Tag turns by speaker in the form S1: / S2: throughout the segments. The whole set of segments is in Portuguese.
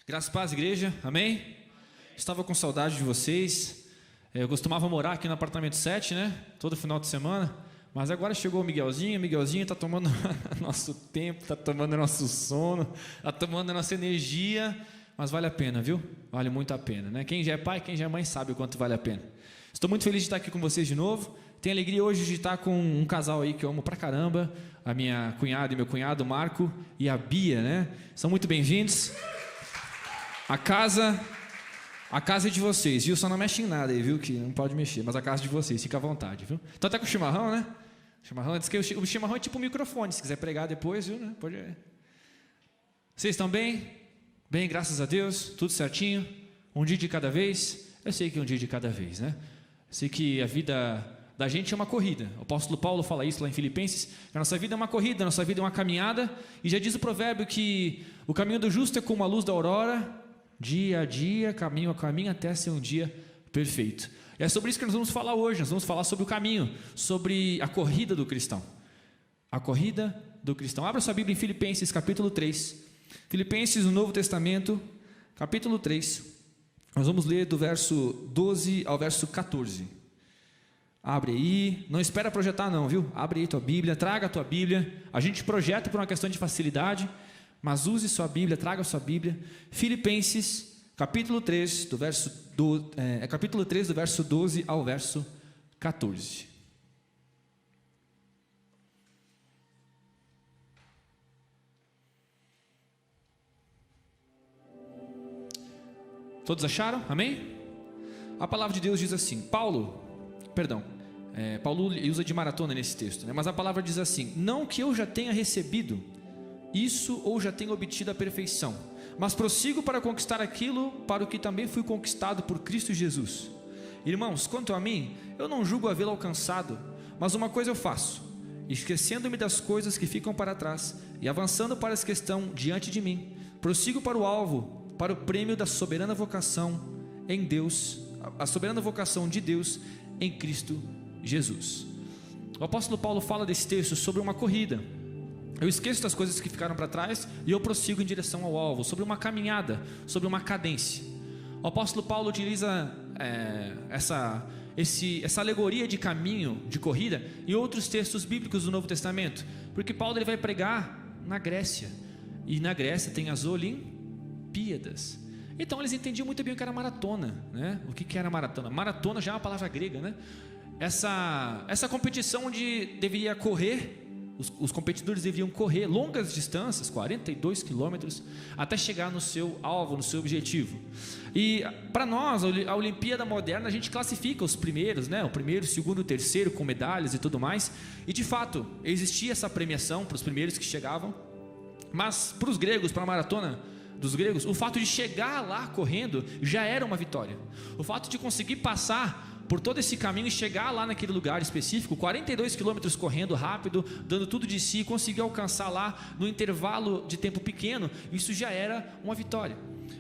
S1: Graças a paz, igreja, amém? Estava com saudade de vocês. Eu costumava morar aqui no apartamento 7, né? Todo final de semana. Mas agora chegou o Miguelzinho. O Miguelzinho está tomando nosso tempo, está tomando nosso sono, está tomando a nossa energia. Mas vale a pena, viu? Vale muito a pena, né? Quem já é pai, quem já é mãe sabe o quanto vale a pena. Estou muito feliz de estar aqui com vocês de novo. Tenho alegria hoje de estar com um casal aí que eu amo pra caramba. A minha cunhada e meu cunhado, Marco e a Bia, né? São muito bem-vindos. A casa é de vocês, viu? Só não mexe em nada aí, viu? Que não pode mexer, mas a casa é de vocês, fica à vontade, viu? Então até com o chimarrão, né? Diz que o chimarrão é tipo um microfone, se quiser pregar depois, viu? Né? Pode. Vocês estão bem? Bem, graças a Deus, tudo certinho. Um dia de cada vez. Eu sei que é um dia de cada vez, né? Eu sei que a vida da gente é uma corrida. O apóstolo Paulo fala isso lá em Filipenses, que a nossa vida é uma corrida, a nossa vida é uma caminhada, e já diz o provérbio que o caminho do justo é como a luz da aurora, dia a dia, caminho a caminho, até ser um dia perfeito. E é sobre isso que nós vamos falar hoje. Nós vamos falar sobre o caminho, sobre a corrida do cristão. A corrida do cristão. Abra sua Bíblia em Filipenses capítulo 3. Filipenses no Novo Testamento, capítulo 3. Nós vamos ler do verso 12 ao verso 14. Abre aí, não espera projetar não, viu? Abre aí tua Bíblia, traga a tua Bíblia. A gente projeta por uma questão de facilidade, mas use sua Bíblia, traga sua Bíblia. Filipenses, capítulo 3, capítulo 3, do verso 12 ao verso 14. Todos acharam? Amém? A palavra de Deus diz assim, Paulo usa de maratona nesse texto, né? Mas a palavra diz assim, não que eu já tenha recebido isso ou já tenha obtido a perfeição, mas prossigo para conquistar aquilo para o que também fui conquistado por Cristo Jesus. Irmãos, quanto a mim, eu não julgo havê-lo alcançado, mas uma coisa eu faço, esquecendo-me das coisas que ficam para trás e avançando para as que estão diante de mim, prossigo para o alvo, para o prêmio da soberana vocação em Deus, a soberana vocação de Deus em Cristo Jesus. O apóstolo Paulo fala desse texto sobre uma corrida. Eu esqueço das coisas que ficaram para trás e eu prossigo em direção ao alvo, sobre uma caminhada, sobre uma cadência. O apóstolo Paulo utiliza essa alegoria de caminho, de corrida, em outros textos bíblicos do Novo Testamento, porque Paulo ele vai pregar na Grécia, e na Grécia tem as Olimpíadas. Então eles entendiam muito bem o que era maratona, né? O que era maratona? Maratona já é uma palavra grega, né? Essa competição onde deveria correr, os competidores deveriam correr longas distâncias, 42 quilômetros, até chegar no seu alvo, no seu objetivo. E para nós, a Olimpíada moderna, a gente classifica os primeiros, né? O primeiro, o segundo, o terceiro, com medalhas e tudo mais. E de fato, existia essa premiação para os primeiros que chegavam. Mas para os gregos, para a maratona dos gregos, o fato de chegar lá correndo já era uma vitória. O fato de conseguir passar por todo esse caminho e chegar lá naquele lugar específico, 42 quilômetros correndo rápido, dando tudo de si, conseguir alcançar lá no intervalo de tempo pequeno, isso já era uma vitória.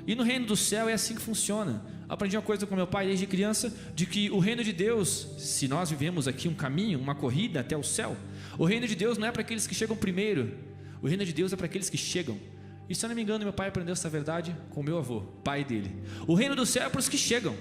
S1: E no reino do céu é assim que funciona. Aprendi uma coisa com meu pai desde criança, de que o reino de Deus, se nós vivemos aqui um caminho, uma corrida até o céu, o reino de Deus não é para aqueles que chegam primeiro, o reino de Deus é para aqueles que chegam. E se eu não me engano, meu pai aprendeu essa verdade com o meu avô, pai dele. O reino do céu é para os que chegam.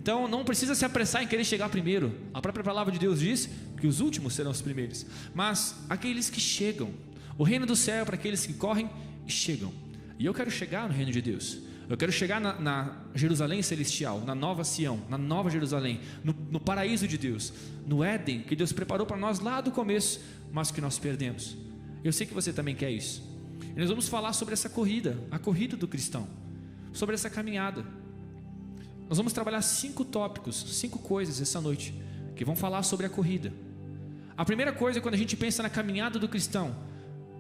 S1: Então não precisa se apressar em querer chegar primeiro. A própria palavra de Deus diz que os últimos serão os primeiros. Mas aqueles que chegam, o reino do céu é para aqueles que correm e chegam. E eu quero chegar no reino de Deus. Eu quero chegar na Jerusalém celestial, na nova Sião, na nova Jerusalém, no paraíso de Deus, no Éden que Deus preparou para nós lá do começo, mas que nós perdemos. Eu sei que você também quer isso. E nós vamos falar sobre essa corrida, a corrida do cristão, sobre essa caminhada. Nós vamos trabalhar 5 tópicos, 5 coisas essa noite, que vão falar sobre a corrida. A primeira coisa é quando a gente pensa na caminhada do cristão,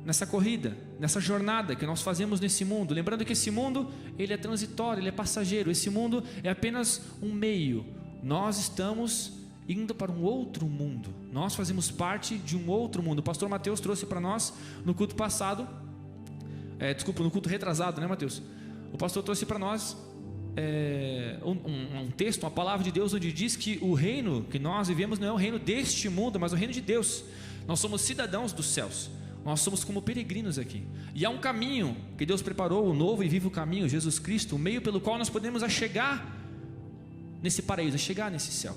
S1: nessa corrida, nessa jornada que nós fazemos nesse mundo. Lembrando que esse mundo, ele é transitório, ele é passageiro. Esse mundo é apenas um meio. Nós estamos indo para um outro mundo. Nós fazemos parte de um outro mundo. O pastor Mateus trouxe para nós no culto passado, no culto retrasado, né, Mateus? O pastor trouxe para nós um texto, uma palavra de Deus, onde diz que o reino que nós vivemos não é o reino deste mundo, mas o reino de Deus. Nós somos cidadãos dos céus. Nós somos como peregrinos aqui. E há um caminho que Deus preparou, o novo e vivo caminho, Jesus Cristo, o meio pelo qual nós podemos chegar nesse paraíso, chegar nesse céu.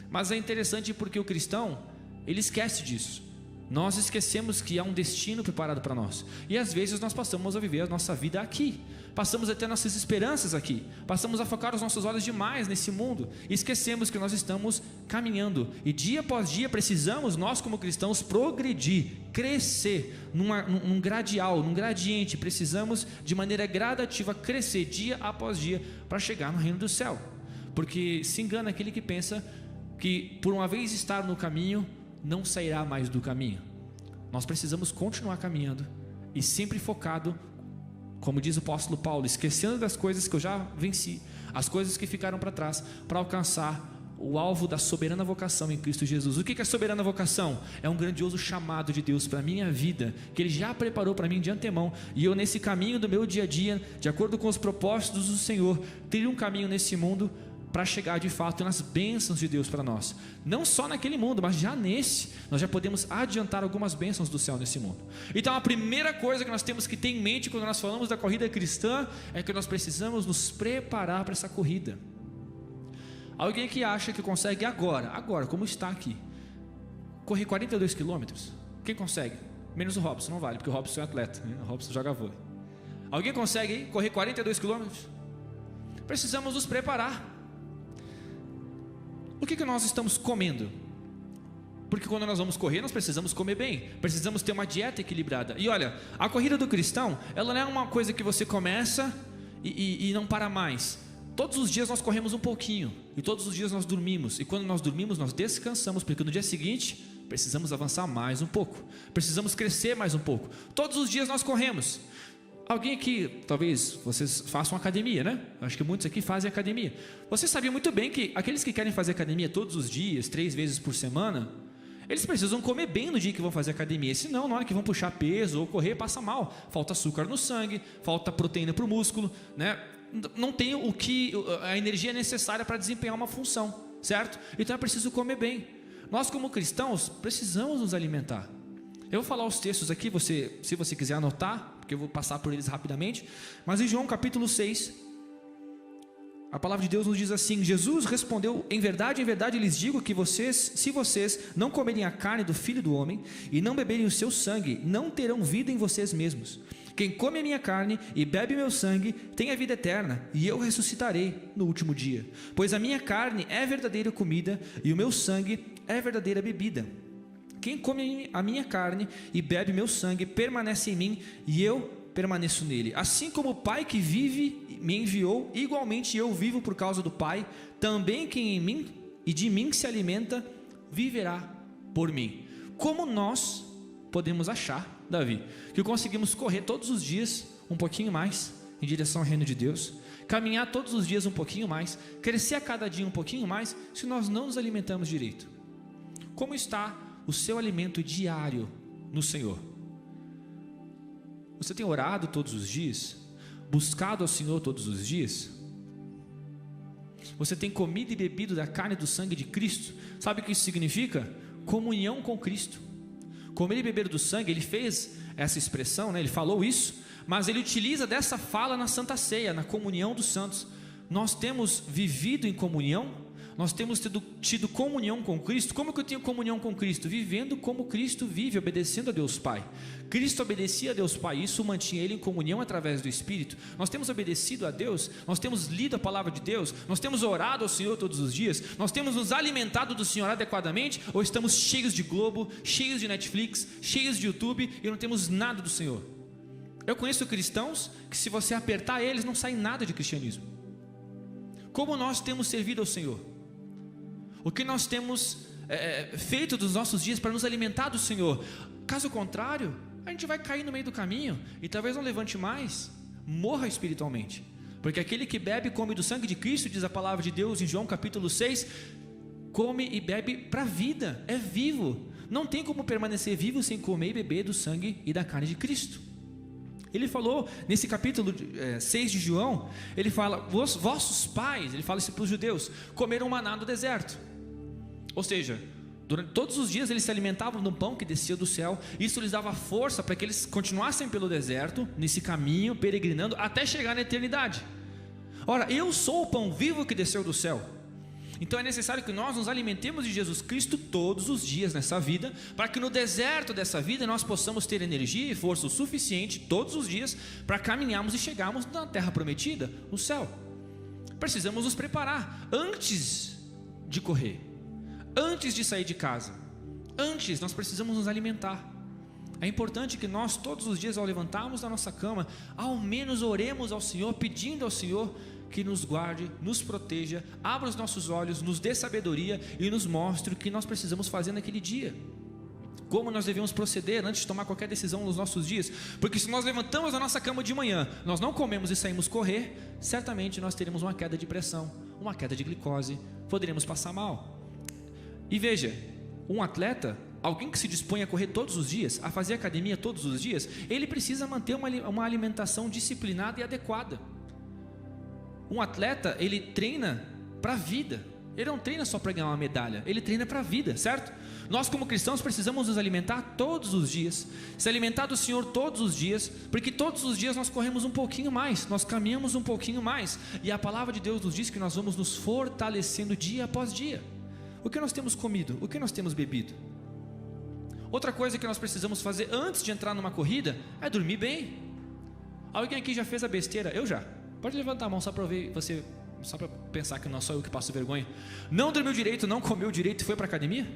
S1: Mas é interessante porque o cristão, ele esquece disso. Nós esquecemos que há um destino preparado para nós. E às vezes nós passamos a viver a nossa vida aqui. Passamos a ter nossas esperanças aqui. Passamos a focar os nossos olhos demais nesse mundo. E esquecemos que nós estamos caminhando. E dia após dia precisamos, nós como cristãos, progredir, crescer num gradial, num gradiente. Precisamos de maneira gradativa crescer dia após dia para chegar no reino do céu. Porque se engana aquele que pensa que por uma vez estar no caminho, não sairá mais do caminho. Nós precisamos continuar caminhando e sempre focado, como diz o apóstolo Paulo, esquecendo das coisas que eu já venci, as coisas que ficaram para trás, para alcançar o alvo da soberana vocação em Cristo Jesus. O que é a soberana vocação? É um grandioso chamado de Deus para a minha vida, que Ele já preparou para mim de antemão, e eu nesse caminho do meu dia a dia, de acordo com os propósitos do Senhor, trilho um caminho nesse mundo para chegar de fato nas bênçãos de Deus para nós. Não só naquele mundo, mas já nesse, nós já podemos adiantar algumas bênçãos do céu nesse mundo. Então a primeira coisa que nós temos que ter em mente quando nós falamos da corrida cristã, é que nós precisamos nos preparar para essa corrida. Alguém que acha que consegue agora, como está aqui, correr 42 quilômetros? Quem consegue? Menos o Robson, não vale, porque o Robson é atleta, né? O Robson joga vôlei. Alguém consegue correr 42 quilômetros? Precisamos nos preparar. O que nós estamos comendo? Porque quando nós vamos correr, nós precisamos comer bem, precisamos ter uma dieta equilibrada. E olha, a corrida do cristão, ela não é uma coisa que você começa e não para mais. Todos os dias nós corremos um pouquinho, e todos os dias nós dormimos, e quando nós dormimos nós descansamos, porque no dia seguinte precisamos avançar mais um pouco, precisamos crescer mais um pouco. Todos os dias nós corremos. Alguém aqui, talvez vocês façam academia, né? Acho que muitos aqui fazem academia. Você sabia muito bem que aqueles que querem fazer academia todos os dias, 3 vezes por semana, eles precisam comer bem no dia que vão fazer academia. Senão, na hora que vão puxar peso ou correr, passa mal. Falta açúcar no sangue, falta proteína para o músculo, né? Não tem a energia necessária para desempenhar uma função, certo? Então é preciso comer bem. Nós como cristãos precisamos nos alimentar. Eu vou falar os textos aqui, se você quiser anotar, porque eu vou passar por eles rapidamente. Mas em João capítulo 6, a palavra de Deus nos diz assim: Jesus respondeu: em verdade lhes digo que se vocês não comerem a carne do Filho do Homem e não beberem o seu sangue, não terão vida em vocês mesmos. Quem come a minha carne e bebe meu sangue tem a vida eterna, e eu ressuscitarei no último dia. Pois a minha carne é verdadeira comida e o meu sangue é verdadeira bebida. Quem come a minha carne e bebe meu sangue permanece em mim e eu permaneço nele. Assim como o Pai que vive me enviou, igualmente eu vivo por causa do Pai. Também quem em mim e de mim se alimenta viverá por mim. Como nós podemos achar, Davi, que conseguimos correr todos os dias um pouquinho mais em direção ao reino de Deus, caminhar todos os dias um pouquinho mais, crescer a cada dia um pouquinho mais, se nós não nos alimentamos direito? Como está o seu alimento diário no Senhor? Você tem orado todos os dias? Buscado ao Senhor todos os dias? Você tem comido e bebido da carne e do sangue de Cristo? Sabe o que isso significa? Comunhão com Cristo. Comer e beber do sangue, ele fez essa expressão, né? Ele falou isso, mas ele utiliza dessa fala na Santa Ceia, na comunhão dos santos. Nós temos vivido em comunhão? Nós temos tido comunhão com Cristo? Como que eu tenho comunhão com Cristo? Vivendo como Cristo vive, obedecendo a Deus Pai. Cristo obedecia a Deus Pai, isso mantinha Ele em comunhão através do Espírito. Nós temos obedecido a Deus, nós temos lido a palavra de Deus, nós temos orado ao Senhor todos os dias, nós temos nos alimentado do Senhor adequadamente, ou estamos cheios de Globo, cheios de Netflix, cheios de YouTube e não temos nada do Senhor? Eu conheço cristãos que, se você apertar eles, não sai nada de cristianismo. Como nós temos servido ao Senhor? O que nós temos feito dos nossos dias para nos alimentar do Senhor? Caso contrário, a gente vai cair no meio do caminho e talvez não levante mais, morra espiritualmente. Porque aquele que bebe e come do sangue de Cristo, diz a palavra de Deus em João capítulo 6, come e bebe para a vida, é vivo. Não tem como permanecer vivo sem comer e beber do sangue e da carne de Cristo. Ele falou nesse capítulo 6 de João, ele fala: vossos pais, ele fala isso para os judeus, comeram maná no deserto. Ou seja, Durante todos os dias eles se alimentavam do pão que descia do céu. Isso lhes dava força para que eles continuassem pelo deserto, nesse caminho, peregrinando, até chegar na eternidade. Ora, eu sou o pão vivo que desceu do céu. Então é necessário que nós nos alimentemos de Jesus Cristo todos os dias nessa vida, para que no deserto dessa vida nós possamos ter energia e força o suficiente todos os dias para caminharmos e chegarmos na terra prometida, no céu. Precisamos nos preparar antes de correr, antes de sair de casa. Antes nós precisamos nos alimentar. É importante que nós todos os dias, ao levantarmos da nossa cama, ao menos oremos ao Senhor, pedindo ao Senhor que nos guarde, nos proteja, abra os nossos olhos, nos dê sabedoria e nos mostre o que nós precisamos fazer naquele dia, como nós devemos proceder antes de tomar qualquer decisão nos nossos dias. Porque se nós levantamos da nossa cama de manhã, nós não comemos e saímos correr, certamente nós teremos uma queda de pressão, uma queda de glicose, poderemos passar mal. E veja, um atleta, alguém que se dispõe a correr todos os dias, a fazer academia todos os dias, ele precisa manter uma alimentação disciplinada e adequada. Um atleta, ele treina para a vida. Ele não treina só para ganhar uma medalha, ele treina para a vida, certo? Nós como cristãos precisamos nos alimentar todos os dias, se alimentar do Senhor todos os dias, porque todos os dias nós corremos um pouquinho mais, nós caminhamos um pouquinho mais, e a palavra de Deus nos diz que nós vamos nos fortalecendo dia após dia. O que nós temos comido? O que nós temos bebido? Outra coisa que nós precisamos fazer antes de entrar numa corrida é dormir bem. Alguém aqui já fez a besteira? Eu já. Pode levantar a mão só para ver você, só para pensar que não sou eu que passo vergonha. Não dormiu direito, não comeu direito e foi para a academia?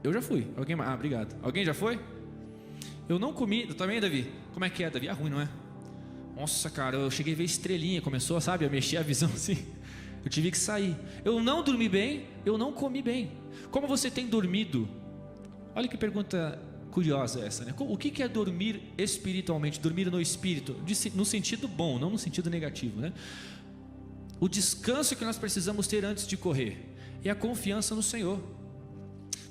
S1: Eu já fui. Alguém? Ah, obrigado. Alguém já foi? Eu não comi. Eu também, Davi? Como é que é, Davi? É ruim, não é? Nossa, cara, eu cheguei a ver estrelinha, começou, sabe, a mexer a visão assim. Eu tive que sair. Eu não dormi bem, eu não comi bem. Como você tem dormido? Olha que pergunta curiosa essa, né? O que é dormir espiritualmente? Dormir no espírito, no sentido bom, não no sentido negativo, né? O descanso que nós precisamos ter antes de correr é a confiança no Senhor.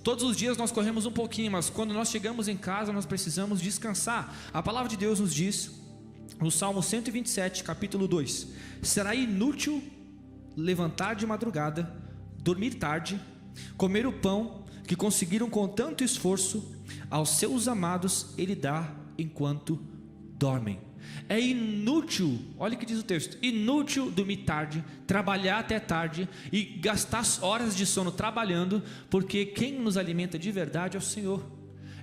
S1: Todos os dias nós corremos um pouquinho, mas quando nós chegamos em casa nós precisamos descansar. A palavra de Deus nos diz, no Salmo 127, capítulo 2: será inútil levantar de madrugada, dormir tarde, comer o pão que conseguiram com tanto esforço, aos seus amados ele dá enquanto dormem. É inútil, olha o que diz o texto, inútil dormir tarde, trabalhar até tarde e gastar horas de sono trabalhando, porque quem nos alimenta de verdade é o Senhor.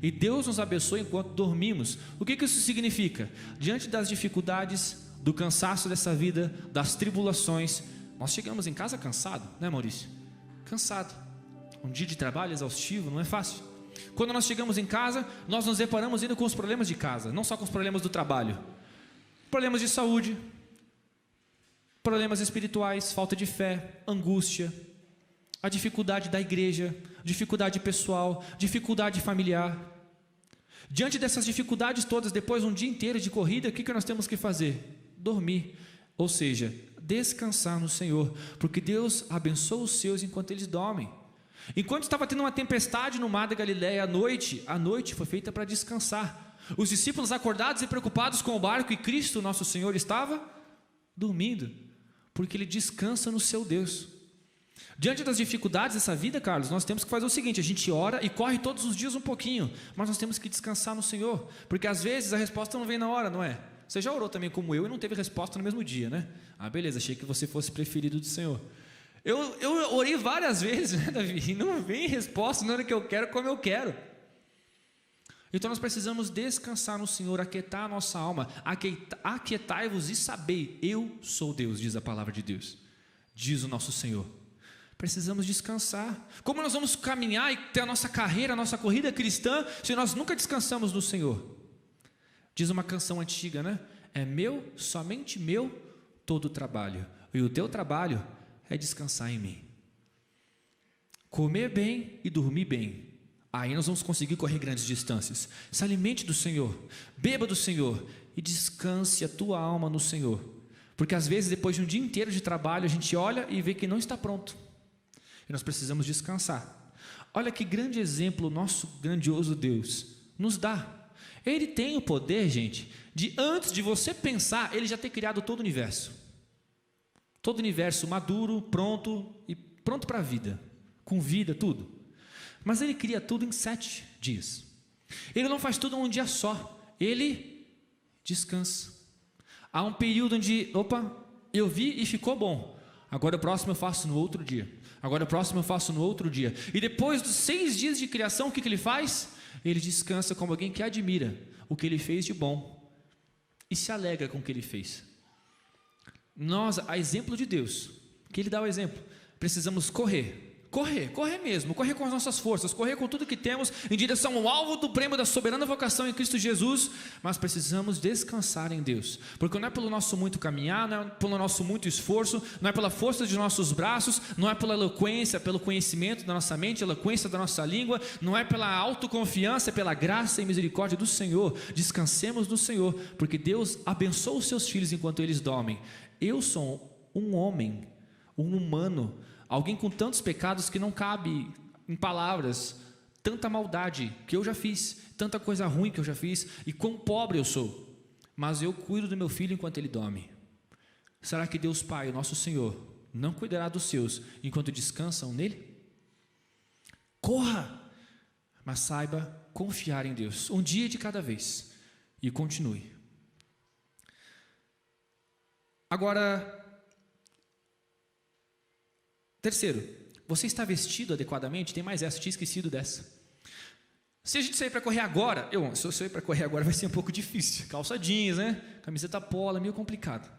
S1: E Deus nos abençoa enquanto dormimos. O que isso significa? Diante das dificuldades, do cansaço dessa vida, das tribulações, nós chegamos em casa cansado, né, Maurício? Cansado. Um dia de trabalho exaustivo, não é fácil. Quando nós chegamos em casa, nós nos deparamos ainda com os problemas de casa, não só com os problemas do trabalho. Problemas de saúde, problemas espirituais, falta de fé, angústia, a dificuldade da igreja, dificuldade pessoal, dificuldade familiar. Diante dessas dificuldades todas, depois de um dia inteiro de corrida, o que nós temos que fazer? Dormir, ou seja, descansar no Senhor, porque Deus abençoa os seus enquanto eles dormem. Enquanto estava tendo uma tempestade no mar da Galileia à noite foi feita para descansar. Os discípulos acordados e preocupados com o barco, e Cristo, nosso Senhor, estava dormindo, porque Ele descansa no seu Deus. Diante das dificuldades dessa vida, Carlos, nós temos que fazer o seguinte: a gente ora e corre todos os dias um pouquinho, mas nós temos que descansar no Senhor, porque às vezes a resposta não vem na hora, não é? Você já orou também como eu e não teve resposta no mesmo dia, né? Ah, beleza, achei que você fosse preferido do Senhor. Eu orei várias vezes, né, Davi? E não vem resposta na hora que eu quero, como eu quero. Então nós precisamos descansar no Senhor, aquietar a nossa alma. Aquietai-vos e sabei, eu sou Deus, diz a palavra de Deus, diz o nosso Senhor. Precisamos descansar. Como nós vamos caminhar e ter a nossa carreira, a nossa corrida cristã, se nós nunca descansamos no Senhor? Diz uma canção antiga, né? É meu, somente meu, todo o trabalho, e o teu trabalho é descansar em mim. Comer bem e dormir bem, aí nós vamos conseguir correr grandes distâncias. Se alimente do Senhor, beba do Senhor e descanse a tua alma no Senhor, porque às vezes depois de um dia inteiro de trabalho a gente olha e vê que não está pronto, e nós precisamos descansar. Olha que grande exemplo o nosso grandioso Deus nos dá. Ele tem o poder, gente, de antes de você pensar, Ele já ter criado todo o universo. Todo o universo maduro, pronto para a vida, com vida, tudo. Mas ele cria tudo em 7 dias. Ele não faz tudo em um dia só, ele descansa. Há um período onde, eu vi e ficou bom, agora o próximo eu faço no outro dia, agora o próximo eu faço no outro dia. E depois dos 6 dias de criação, o que ele faz? Ele descansa como alguém que admira o que ele fez de bom e se alegra com o que ele fez. Nós, a exemplo de Deus, que ele dá o exemplo, precisamos correr mesmo, correr com as nossas forças, correr com tudo que temos em direção ao alvo do prêmio da soberana vocação em Cristo Jesus, mas precisamos descansar em Deus, porque não é pelo nosso muito caminhar, não é pelo nosso muito esforço, não é pela força de nossos braços, não é pela eloquência, pelo conhecimento da nossa mente, eloquência da nossa língua, não é pela autoconfiança, é pela graça e misericórdia do Senhor. Descansemos no Senhor, porque Deus abençoa os seus filhos enquanto eles dormem. Eu sou um homem, um humano, alguém com tantos pecados que não cabe em palavras, tanta maldade que eu já fiz, tanta coisa ruim que eu já fiz, e quão pobre eu sou, mas eu cuido do meu filho enquanto ele dorme. Será que Deus Pai, o nosso Senhor, não cuidará dos seus enquanto descansam nele? Corra, mas saiba confiar em Deus, um dia de cada vez, e continue. Agora, terceiro, você está vestido adequadamente? Tem mais essa, eu tinha esquecido dessa. Se a gente sair para correr agora, se eu sair para correr agora vai ser um pouco difícil. Calça jeans, né? Camiseta polo, é meio complicado.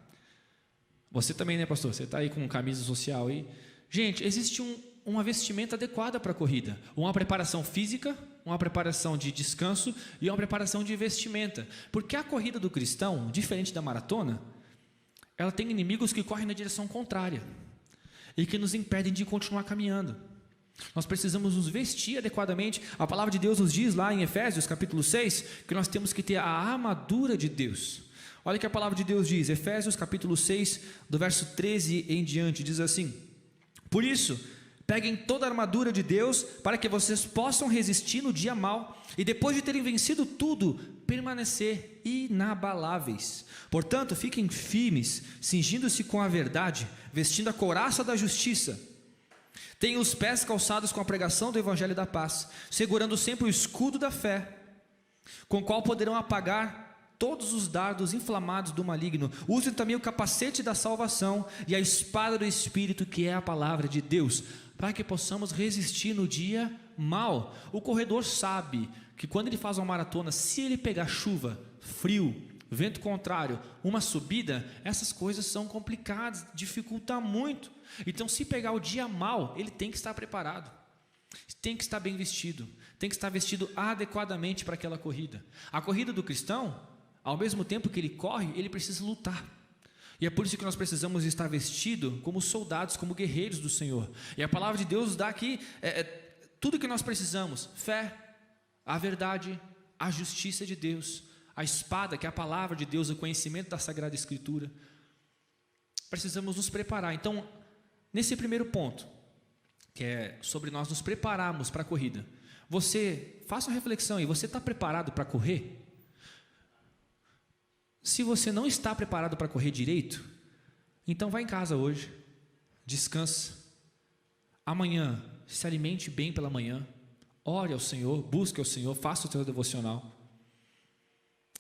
S1: Você também, né, pastor? Você está aí com camisa social aí. Gente, existe uma vestimenta adequada para a corrida. Uma preparação física, uma preparação de descanso e uma preparação de vestimenta. Porque a corrida do cristão, diferente da maratona, ela tem inimigos que correm na direção contrária e que nos impedem de continuar caminhando. Nós precisamos nos vestir adequadamente. A palavra de Deus nos diz lá em Efésios capítulo 6 que nós temos que ter a armadura de Deus. Olha o que a palavra de Deus diz, Efésios capítulo 6, do verso 13 em diante, diz assim: por isso, peguem toda a armadura de Deus para que vocês possam resistir no dia mau e depois de terem vencido tudo, permanecer inabaláveis. Portanto, fiquem firmes, cingindo-se com a verdade, vestindo a couraça da justiça. Tenham os pés calçados com a pregação do evangelho da paz, segurando sempre o escudo da fé, com o qual poderão apagar todos os dardos inflamados do maligno. Usem também o capacete da salvação e a espada do Espírito, que é a palavra de Deus, para que possamos resistir no dia mau. O corredor sabe que quando ele faz uma maratona, se ele pegar chuva, frio, vento contrário, uma subida, essas coisas são complicadas, dificultam muito. Então, se pegar o dia mau, ele tem que estar preparado, tem que estar bem vestido, tem que estar vestido adequadamente para aquela corrida. A corrida do cristão, ao mesmo tempo que ele corre, ele precisa lutar. E é por isso que nós precisamos estar vestidos como soldados, como guerreiros do Senhor. E a palavra de Deus dá aqui tudo que nós precisamos: fé, a verdade, a justiça de Deus, a espada, que é a palavra de Deus, o conhecimento da Sagrada Escritura. Precisamos nos preparar. Então, nesse primeiro ponto, que é sobre nós nos prepararmos para a corrida, você, faça uma reflexão aí, você está preparado para correr? Se você não está preparado para correr direito, então vá em casa hoje, descansa. Amanhã, se alimente bem pela manhã, ore ao Senhor, busque ao Senhor, faça o seu devocional.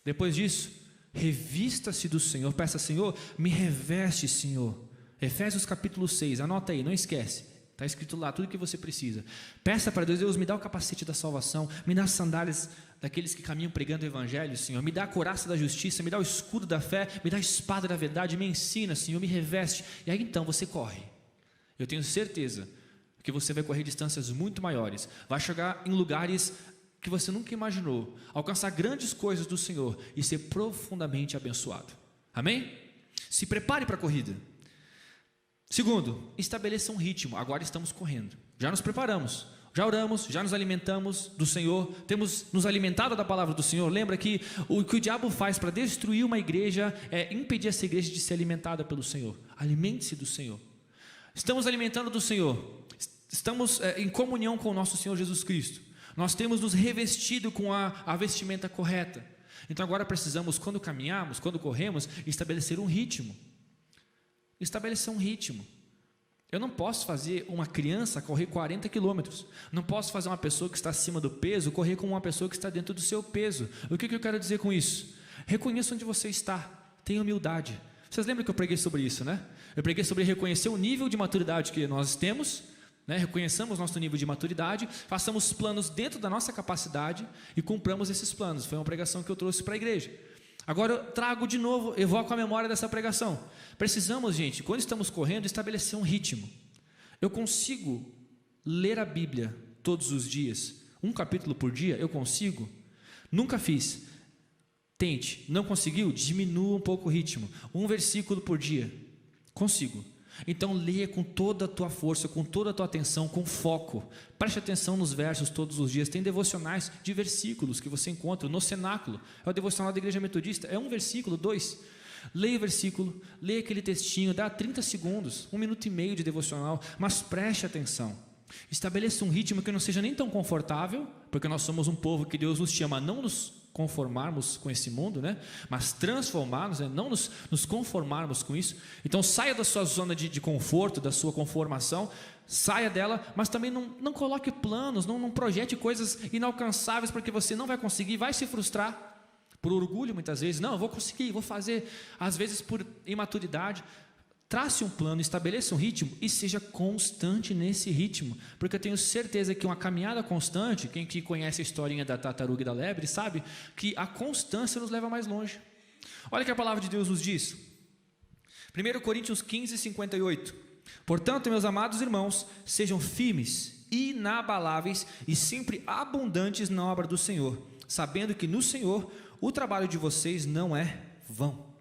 S1: Depois disso, revista-se do Senhor, peça: Senhor, me reveste, Senhor. Efésios capítulo 6, anota aí, não esquece. Está escrito lá tudo que você precisa. Peça para Deus: Deus, me dá o capacete da salvação, me dá as sandálias daqueles que caminham pregando o evangelho, Senhor, me dá a couraça da justiça, me dá o escudo da fé, me dá a espada da verdade, me ensina, Senhor, me reveste. E aí então você corre. Eu tenho certeza que você vai correr distâncias muito maiores, vai chegar em lugares que você nunca imaginou, alcançar grandes coisas do Senhor e ser profundamente abençoado. Amém? Se prepare para a corrida. Segundo, estabeleça um ritmo. Agora estamos correndo, já nos preparamos, já oramos, já nos alimentamos do Senhor, temos nos alimentado da palavra do Senhor. Lembra que o diabo faz para destruir uma igreja é impedir essa igreja de ser alimentada pelo Senhor. Alimente-se do Senhor. Estamos alimentando do Senhor, estamos em comunhão com o nosso Senhor Jesus Cristo, nós temos nos revestido com a vestimenta correta. Então agora precisamos, quando caminhamos, quando corremos, estabelecer um ritmo. Estabelecer um ritmo. Eu não posso fazer uma criança correr 40 quilômetros. Não posso fazer uma pessoa que está acima do peso correr como uma pessoa que está dentro do seu peso. O que eu quero dizer com isso? Reconheça onde você está. Tenha humildade. Vocês lembram que eu preguei sobre isso, né? Eu preguei sobre reconhecer o nível de maturidade que nós temos, né? Reconheçamos nosso nível de maturidade, façamos planos dentro da nossa capacidade e cumpramos esses planos. Foi uma pregação que eu trouxe para a igreja. Agora eu trago de novo, evoco a memória dessa pregação. Precisamos, gente, quando estamos correndo, estabelecer um ritmo. Eu consigo ler a Bíblia todos os dias, um capítulo por dia, eu consigo? Nunca fiz. Tente. Não conseguiu? Diminua um pouco o ritmo. Um versículo por dia. Consigo. Então leia com toda a tua força, com toda a tua atenção, com foco. Preste atenção nos versos todos os dias. Tem devocionais de versículos que você encontra no cenáculo. É o devocional da Igreja Metodista. É um versículo, 2. Leia o versículo, leia aquele textinho, dá 30 segundos, 1 minuto e meio de devocional, mas preste atenção. Estabeleça um ritmo que não seja nem tão confortável, porque nós somos um povo que Deus nos chama a não nos conformarmos com esse mundo, né? Mas transformarmos, né? Não nos conformarmos com isso. Então saia da sua zona de conforto, da sua conformação, saia dela, mas também não coloque planos, não projete coisas inalcançáveis, porque você não vai conseguir, vai se frustrar. Por orgulho muitas vezes, não, eu vou conseguir, vou fazer, às vezes por imaturidade. Trace um plano, estabeleça um ritmo e seja constante nesse ritmo, porque eu tenho certeza que uma caminhada constante, quem que conhece a historinha da tartaruga e da lebre, sabe que a constância nos leva mais longe. Olha o que a palavra de Deus nos diz, 1 Coríntios 15, 58, portanto, meus amados irmãos, sejam firmes, inabaláveis e sempre abundantes na obra do Senhor, sabendo que no Senhor o trabalho de vocês não é vão.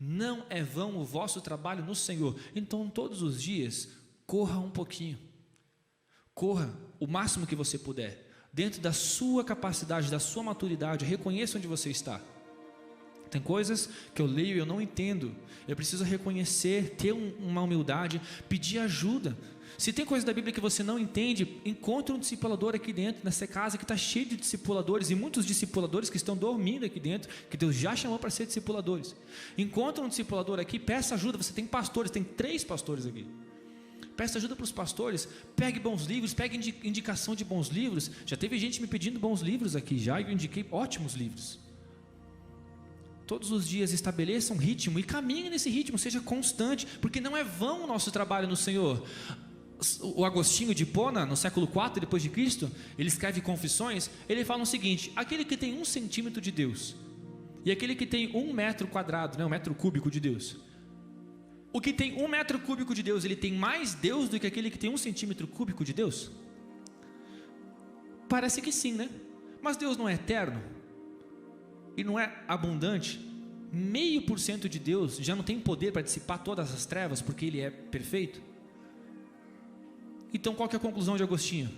S1: Não é vão o vosso trabalho no Senhor. Então todos os dias corra um pouquinho, corra o máximo que você puder, dentro da sua capacidade, da sua maturidade. Reconheça onde você está. Tem coisas que eu leio e eu não entendo, eu preciso reconhecer, ter uma humildade, pedir ajuda. Se tem coisa da Bíblia que você não entende, encontre um discipulador aqui dentro, nessa casa que está cheia de discipuladores, e muitos discipuladores que estão dormindo aqui dentro, que Deus já chamou para ser discipuladores. Encontre um discipulador aqui, peça ajuda. Você tem pastores, tem 3 pastores aqui. Peça ajuda para os pastores, pegue bons livros, pegue indicação de bons livros. Já teve gente me pedindo bons livros aqui, já eu indiquei ótimos livros. Todos os dias estabeleça um ritmo e caminhe nesse ritmo, seja constante, porque não é vão o nosso trabalho no Senhor. O Agostinho de Hipona, no século IV depois de Cristo, ele escreve Confissões, ele fala o seguinte: aquele que tem 1 centímetro de Deus e aquele que tem 1 metro quadrado, né, 1 metro cúbico de Deus, o que tem 1 metro cúbico de Deus, ele tem mais Deus do que aquele que tem 1 centímetro cúbico de Deus? Parece que sim, né? Mas Deus não é eterno e não é abundante. 0,5% de Deus já não tem poder para dissipar todas as trevas, porque Ele é perfeito. Então qual que é a conclusão de Agostinho?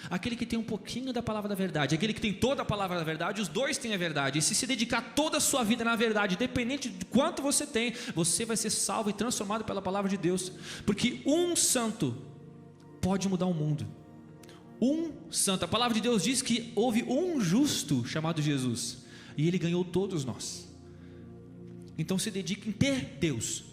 S1: Aquele que tem um pouquinho da palavra da verdade, aquele que tem toda a palavra da verdade, os dois têm a verdade. E se dedicar toda a sua vida na verdade, independente de quanto você tem, você vai ser salvo e transformado pela palavra de Deus. Porque um santo pode mudar o mundo. Um santo, a palavra de Deus diz que houve um justo chamado Jesus, e ele ganhou todos nós. Então se dedique em ter Deus.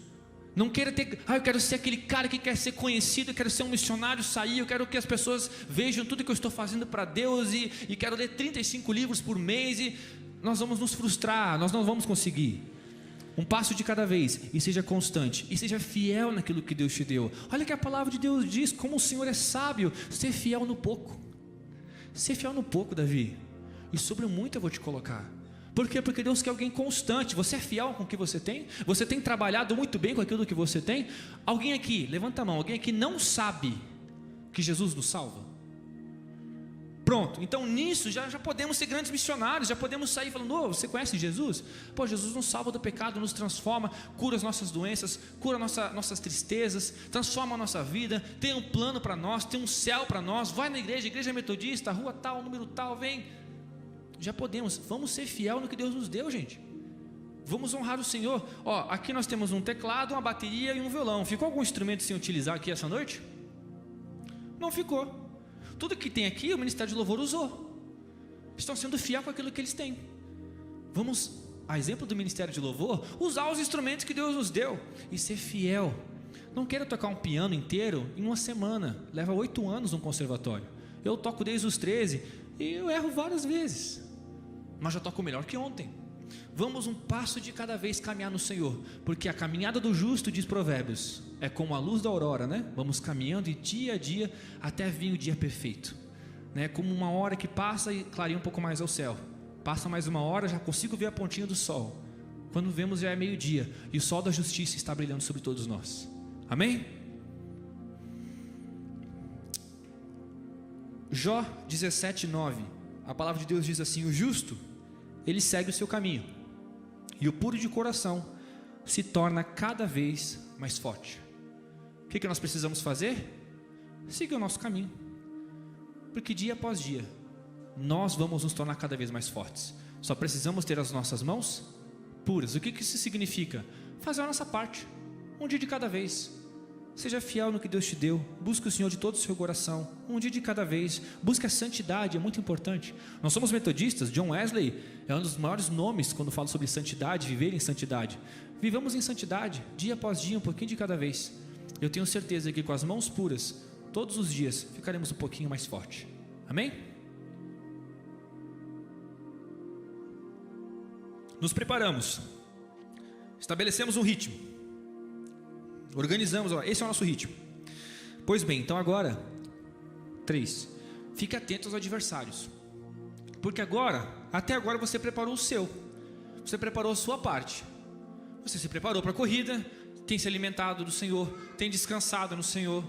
S1: Não queira ter, eu quero ser aquele cara que quer ser conhecido, eu quero ser um missionário, sair, eu quero que as pessoas vejam tudo que eu estou fazendo para Deus e quero ler 35 livros por mês, e nós vamos nos frustrar, nós não vamos conseguir. Um passo de cada vez, e seja constante, e seja fiel naquilo que Deus te deu. Olha que a palavra de Deus diz, como o Senhor é sábio, ser fiel no pouco. Ser fiel no pouco, Davi, e sobre muito eu vou te colocar. Por quê? Porque Deus quer alguém constante. Você é fiel com o que você tem? Você tem trabalhado muito bem com aquilo que você tem? Alguém aqui, levanta a mão, alguém aqui não sabe que Jesus nos salva? Pronto, então nisso já podemos ser grandes missionários, já podemos sair falando: oh, você conhece Jesus? Pô, Jesus nos salva do pecado, nos transforma, cura as nossas doenças, cura nossas tristezas, transforma a nossa vida, tem um plano para nós, tem um céu para nós. Vai na igreja metodista, rua tal, número tal, vem. Já podemos, vamos ser fiel no que Deus nos deu, gente. Vamos honrar o Senhor. Ó, aqui nós temos um teclado, uma bateria e um violão. Ficou algum instrumento sem utilizar aqui essa noite? Não ficou. Tudo que tem aqui o Ministério de Louvor usou. Estão sendo fiel com aquilo que eles têm. Vamos, a exemplo do Ministério de Louvor, usar os instrumentos que Deus nos deu e ser fiel. Não queira tocar um piano inteiro em uma semana. Leva 8 anos no conservatório. Eu toco desde os 13 e eu erro várias vezes, mas já toco melhor que ontem. Vamos um passo de cada vez caminhar no Senhor, porque a caminhada do justo, diz Provérbios, é como a luz da aurora, né? Vamos caminhando de dia a dia até vir o dia perfeito, né? Como uma hora que passa e clareia um pouco mais ao céu. Passa mais uma hora, já consigo ver a pontinha do sol. Quando vemos já é meio-dia e o sol da justiça está brilhando sobre todos nós. Amém? Jó 17:9, a palavra de Deus diz assim: o justo, ele segue o seu caminho, e o puro de coração se torna cada vez mais forte. O que nós precisamos fazer? Seguir o nosso caminho, porque dia após dia nós vamos nos tornar cada vez mais fortes. Só precisamos ter as nossas mãos puras. O que isso significa? Fazer a nossa parte, um dia de cada vez. Seja fiel no que Deus te deu. Busque o Senhor de todo o seu coração, um dia de cada vez. Busque a santidade, é muito importante. Nós somos metodistas. John Wesley é um dos maiores nomes quando fala sobre santidade, viver em santidade. Vivamos em santidade, dia após dia, um pouquinho de cada vez. Eu tenho certeza que com as mãos puras, todos os dias, ficaremos um pouquinho mais forte. Amém? Nos preparamos, estabelecemos um ritmo, organizamos, esse é o nosso ritmo. Pois bem, então agora 3, fique atento aos adversários, porque até agora você preparou o seu, você preparou a sua parte, você se preparou para a corrida, tem se alimentado do Senhor, tem descansado no Senhor,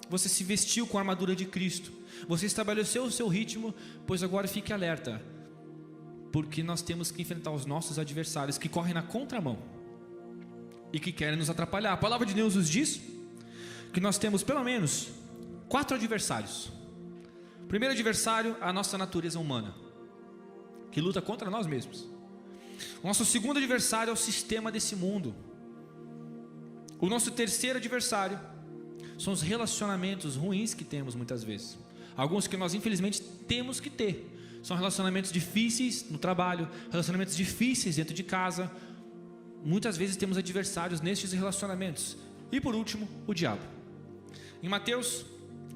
S1: você se vestiu com a armadura de Cristo, você estabeleceu o seu ritmo. Pois agora fique alerta, porque nós temos que enfrentar os nossos adversários que correm na contramão e que querem nos atrapalhar. A palavra de Deus nos diz que nós temos pelo menos 4 adversários. O primeiro adversário, a nossa natureza humana, que luta contra nós mesmos. O nosso segundo adversário é o sistema desse mundo. O nosso terceiro adversário são os relacionamentos ruins que temos muitas vezes. Alguns que nós infelizmente temos que ter. São relacionamentos difíceis no trabalho, relacionamentos difíceis dentro de casa. Muitas vezes temos adversários nestes relacionamentos. E por último, o diabo. Em Mateus,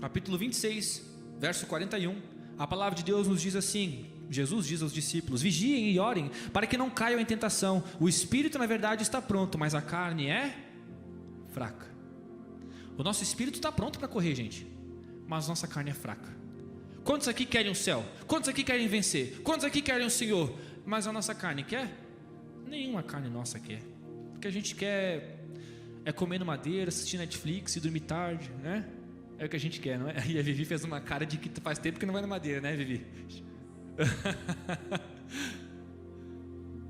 S1: capítulo 26, verso 41, a palavra de Deus nos diz assim: Jesus diz aos discípulos: vigiem e orem, para que não caiam em tentação. O espírito na verdade está pronto, mas a carne é fraca. O nosso espírito está pronto para correr, gente, mas nossa carne é fraca. Quantos aqui querem o céu? Quantos aqui querem vencer? Quantos aqui querem o Senhor? Mas a nossa carne quer? Nenhuma carne nossa quer. O que a gente quer é comer no madeira, assistir Netflix e dormir tarde, né? É o que a gente quer, não é? E a Vivi fez uma cara de que faz tempo que não vai na madeira, né, Vivi?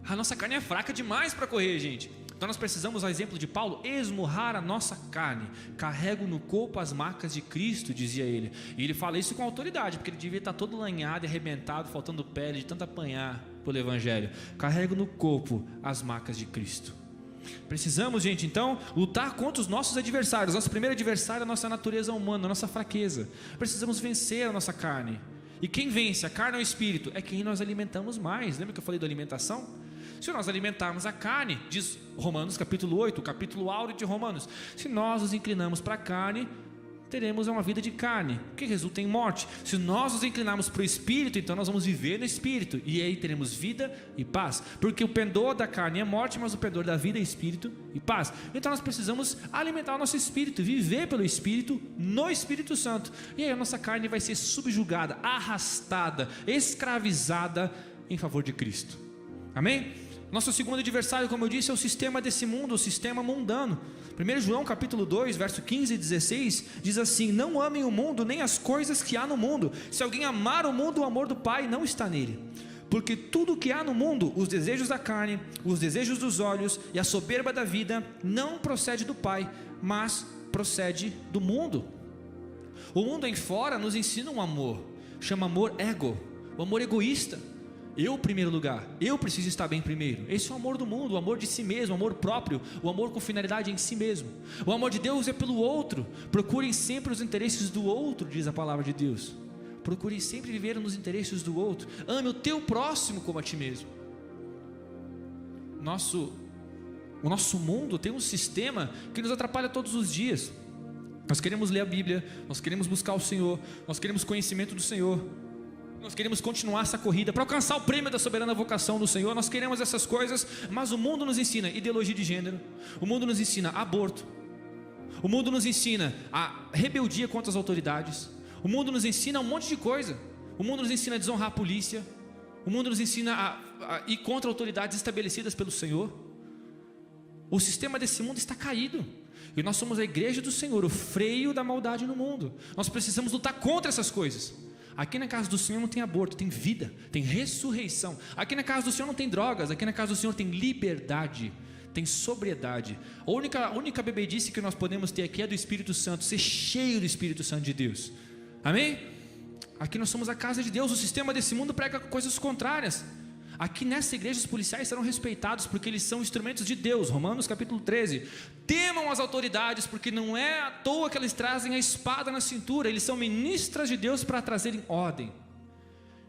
S1: A nossa carne é fraca demais para correr, gente. Então nós precisamos, ao exemplo de Paulo, esmurrar a nossa carne. Carrego no corpo as marcas de Cristo, dizia ele. E ele fala isso com autoridade, porque ele devia estar todo lanhado e arrebentado, faltando pele, de tanto apanhar pelo Evangelho. Carrego no corpo as marcas de Cristo. Precisamos, gente, então, lutar contra os nossos adversários. Nosso primeiro adversário é a nossa natureza humana, a nossa fraqueza. Precisamos vencer a nossa carne. E quem vence a carne ou o espírito é quem nós alimentamos mais. Lembra que eu falei da alimentação? Se nós alimentarmos a carne, diz Romanos capítulo 8, o capítulo áureo de Romanos, se nós nos inclinamos para a carne, teremos uma vida de carne, que resulta em morte. Se nós nos inclinarmos para o Espírito, então nós vamos viver no Espírito, e aí teremos vida e paz, porque o pendor da carne é morte, mas o pendor da vida é Espírito e paz. Então nós precisamos alimentar o nosso Espírito, viver pelo Espírito, no Espírito Santo, e aí a nossa carne vai ser subjugada, arrastada, escravizada em favor de Cristo. Amém? Nosso segundo adversário, como eu disse, é o sistema desse mundo, o sistema mundano. 1 João capítulo 2, verso 15 e 16, diz assim: não amem o mundo, nem as coisas que há no mundo. Se alguém amar o mundo, o amor do Pai não está nele. Porque tudo que há no mundo, os desejos da carne, os desejos dos olhos e a soberba da vida, não procede do Pai, mas procede do mundo. O mundo em fora nos ensina um amor, chama amor ego, o amor egoísta. Eu, em primeiro lugar, eu preciso estar bem primeiro. Esse é o amor do mundo, o amor de si mesmo, o amor próprio, o amor com finalidade em si mesmo. O amor de Deus é pelo outro. Procurem sempre os interesses do outro, diz a palavra de Deus. Procurem sempre viver nos interesses do outro. Ame o teu próximo como a ti mesmo. Nosso O nosso mundo tem um sistema que nos atrapalha todos os dias. Nós queremos ler a Bíblia, nós queremos buscar o Senhor, nós queremos conhecimento do Senhor, nós queremos continuar essa corrida para alcançar o prêmio da soberana vocação do Senhor. Nós queremos essas coisas, mas o mundo nos ensina ideologia de gênero, o mundo nos ensina aborto, o mundo nos ensina a rebeldia contra as autoridades, o mundo nos ensina um monte de coisa. O mundo nos ensina a desonrar a polícia, o mundo nos ensina a ir contra autoridades estabelecidas pelo Senhor. O sistema desse mundo está caído, e nós somos a igreja do Senhor, o freio da maldade no mundo. Nós precisamos lutar contra essas coisas. Aqui na casa do Senhor não tem aborto, tem vida, tem ressurreição. Aqui na casa do Senhor não tem drogas, aqui na casa do Senhor tem liberdade, tem sobriedade. A única bebedice que nós podemos ter aqui é do Espírito Santo, ser cheio do Espírito Santo de Deus. Amém? Aqui nós somos a casa de Deus. O sistema desse mundo prega coisas contrárias. Aqui nessa igreja os policiais serão respeitados porque eles são instrumentos de Deus. Romanos capítulo 13. Temam as autoridades, porque não é à toa que eles trazem a espada na cintura. Eles são ministras de Deus para trazerem ordem.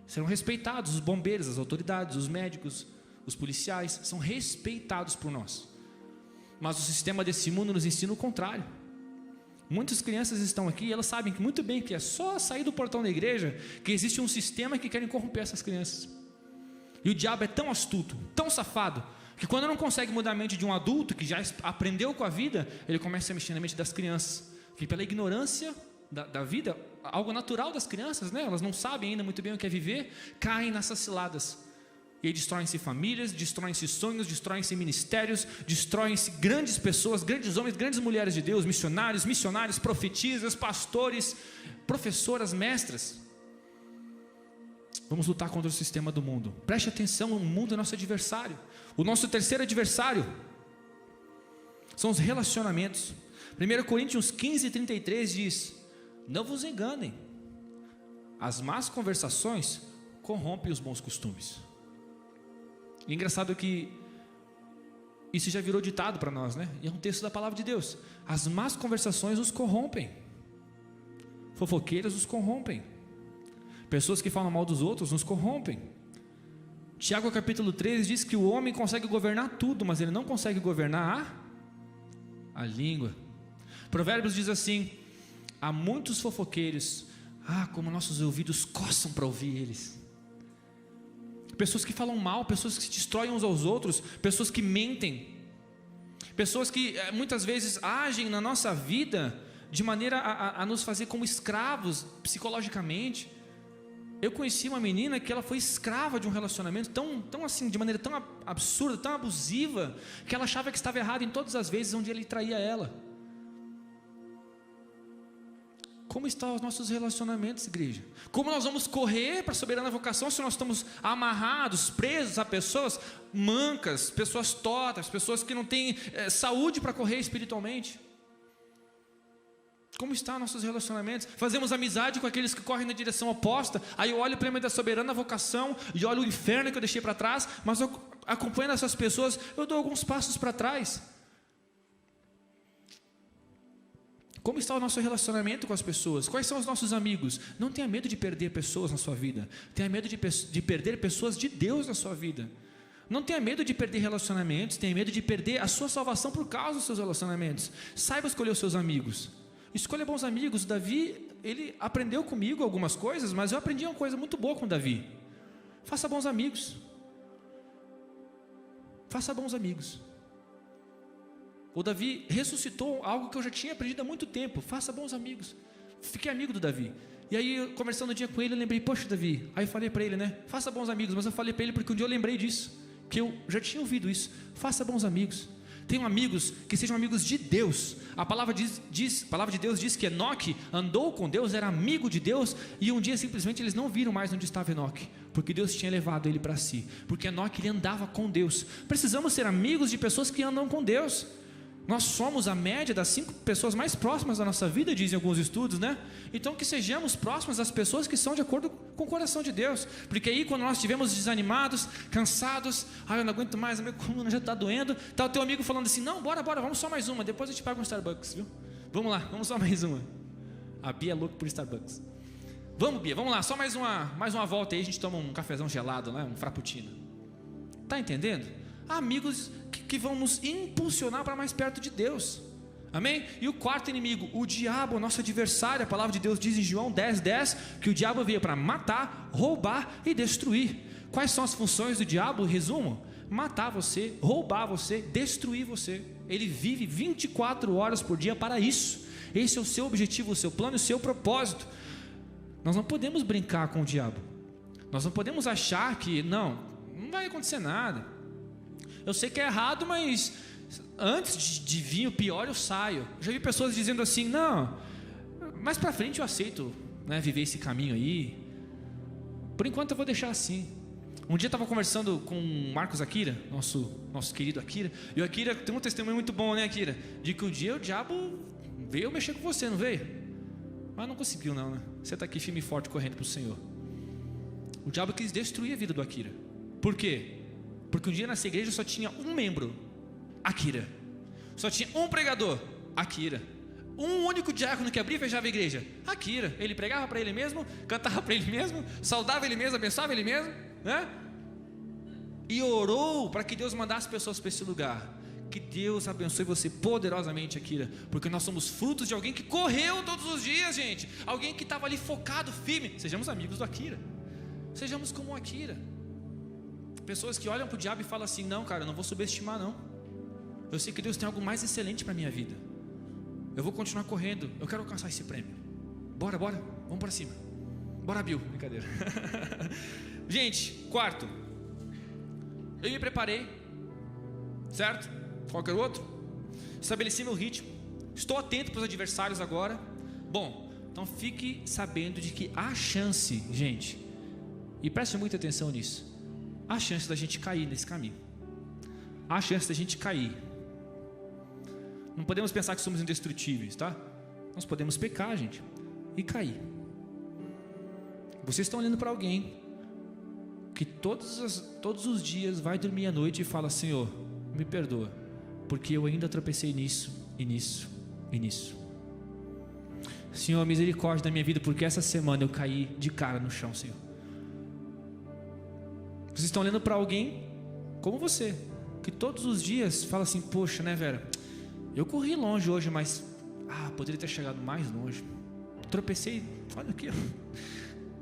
S1: Serão respeitados os bombeiros, as autoridades, os médicos, os policiais. São respeitados por nós. Mas o sistema desse mundo nos ensina o contrário. Muitas crianças estão aqui e elas sabem muito bem que é só sair do portão da igreja que existe um sistema que querem corromper essas crianças. E o diabo é tão astuto, tão safado, que quando não consegue mudar a mente de um adulto que já aprendeu com a vida, ele começa a mexer na mente das crianças, que pela ignorância da vida, algo natural das crianças, né? Elas não sabem ainda muito bem o que é viver, caem nessas ciladas. E aí destroem-se famílias, destroem-se sonhos, destroem-se ministérios, destroem-se grandes pessoas, grandes homens, grandes mulheres de Deus, missionários, profetisas, pastores, professoras, mestras. Vamos lutar contra o sistema do mundo. Preste atenção, o mundo é nosso adversário. O nosso terceiro adversário são os relacionamentos. 1 Coríntios 15:33 diz: não vos enganem, as más conversações corrompem os bons costumes. E engraçado que isso já virou ditado para nós, né? E é um texto da palavra de Deus. As más conversações os corrompem, fofoqueiras os corrompem, pessoas que falam mal dos outros nos corrompem. Tiago capítulo 3 diz que o homem consegue governar tudo, mas ele não consegue governar a língua. Provérbios diz assim: há muitos fofoqueiros, como nossos ouvidos coçam para ouvir eles. Pessoas que falam mal, pessoas que se destroem uns aos outros, pessoas que mentem, pessoas que muitas vezes agem na nossa vida de maneira a nos fazer como escravos psicologicamente. Eu conheci uma menina que ela foi escrava de um relacionamento tão assim, de maneira tão absurda, tão abusiva, que ela achava que estava errada em todas as vezes onde ele traía ela. Como estão os nossos relacionamentos, igreja? Como nós vamos correr para a soberana vocação se nós estamos amarrados, presos a pessoas mancas, pessoas tortas, pessoas que não têm saúde para correr espiritualmente? Como estão nossos relacionamentos? Fazemos amizade com aqueles que correm na direção oposta. Aí eu olho o prêmio da soberana vocação e olho o inferno que eu deixei para trás, mas eu, acompanhando essas pessoas, eu dou alguns passos para trás. Como está o nosso relacionamento com as pessoas? Quais são os nossos amigos? Não tenha medo de perder pessoas na sua vida. Tenha medo de perder pessoas de Deus na sua vida. Não tenha medo de perder relacionamentos. Tenha medo de perder a sua salvação por causa dos seus relacionamentos. Saiba escolher os seus amigos. Escolha bons amigos. Davi, ele aprendeu comigo algumas coisas, mas eu aprendi uma coisa muito boa com Davi. Faça bons amigos. Faça bons amigos. O Davi ressuscitou algo que eu já tinha aprendido há muito tempo. Faça bons amigos. Fiquei amigo do Davi. E aí, conversando um dia com ele, eu lembrei: poxa, Davi. Aí eu falei para ele, né? Faça bons amigos. Mas eu falei para ele porque um dia eu lembrei disso, que eu já tinha ouvido isso. Faça bons amigos. Tenham amigos que sejam amigos de Deus. A palavra de Deus diz que Enoque andou com Deus, era amigo de Deus, e um dia simplesmente eles não viram mais onde estava Enoque, porque Deus tinha levado ele para si. Porque Enoque, ele andava com Deus. Precisamos ser amigos de pessoas que andam com Deus. Nós somos a média das 5 pessoas mais próximas da nossa vida, dizem alguns estudos, né? Então que sejamos próximos das pessoas que são de acordo com o coração de Deus. Porque aí quando nós estivermos desanimados, cansados, eu não aguento mais, a minha coluna já está doendo, está o teu amigo falando assim: não, bora, vamos só mais uma, depois a gente paga um Starbucks, viu? Vamos lá, vamos só mais uma. A Bia é louca por Starbucks. Vamos, Bia, vamos lá, só mais uma volta aí, a gente toma um cafezão gelado, né? Um frappuccino. Está entendendo? amigos que vão nos impulsionar para mais perto de Deus. Amém? E o quarto inimigo, o diabo, nosso adversário. A palavra de Deus diz em João 10:10 que o diabo veio para matar, roubar e destruir. Quais são as funções do diabo? Resumo: matar você, roubar você, destruir você. Ele vive 24 horas por dia para isso. Esse é o seu objetivo, o seu plano, o seu propósito. Nós não podemos brincar com o diabo. Nós não podemos achar que não vai acontecer nada. Eu sei que é errado, mas antes de vir o pior eu saio. Eu já vi pessoas dizendo assim: não, mais para frente eu aceito, né, viver esse caminho aí. Por enquanto eu vou deixar assim. Um dia eu estava conversando com o Marcos Akira, nosso querido Akira. E o Akira tem um testemunho muito bom, né, Akira? De que um dia o diabo veio mexer com você, não veio? Mas não conseguiu não, né? Você está aqui firme e forte correndo para o Senhor. O diabo quis destruir a vida do Akira. Por quê? Porque um dia nessa igreja só tinha um membro, Akira. Só tinha um pregador, Akira. Um único diácono que abria e fechava a igreja, Akira. Ele pregava para ele mesmo, cantava para ele mesmo, saudava ele mesmo, abençoava ele mesmo, né? E orou para que Deus mandasse pessoas para esse lugar. Que Deus abençoe você poderosamente, Akira, porque nós somos frutos de alguém que correu todos os dias, gente. Alguém que estava ali focado, firme. Sejamos amigos do Akira. Sejamos como o Akira. Pessoas que olham para o diabo e falam assim: não, cara, eu não vou subestimar não. Eu sei que Deus tem algo mais excelente para a minha vida. Eu vou continuar correndo. Eu quero alcançar esse prêmio. Bora, vamos para cima. Bora, Bill. Brincadeira. Gente, quarto, eu me preparei, certo? Qualquer outro? Estabeleci meu ritmo. Estou atento para os adversários agora. Bom, então fique sabendo de que há chance, gente, e preste muita atenção nisso, há chance da gente cair nesse caminho. Há chance da gente cair. Não podemos pensar que somos indestrutíveis, tá? Nós podemos pecar, gente, e cair. Vocês estão olhando para alguém que todos os dias vai dormir à noite e fala: Senhor, me perdoa, porque eu ainda tropecei nisso, e nisso, e nisso. Senhor, misericórdia da minha vida, porque essa semana eu caí de cara no chão, Senhor. Vocês estão olhando para alguém como você, que todos os dias fala assim: poxa, né, Vera, eu corri longe hoje, mas poderia ter chegado mais longe. Tropecei, olha aqui,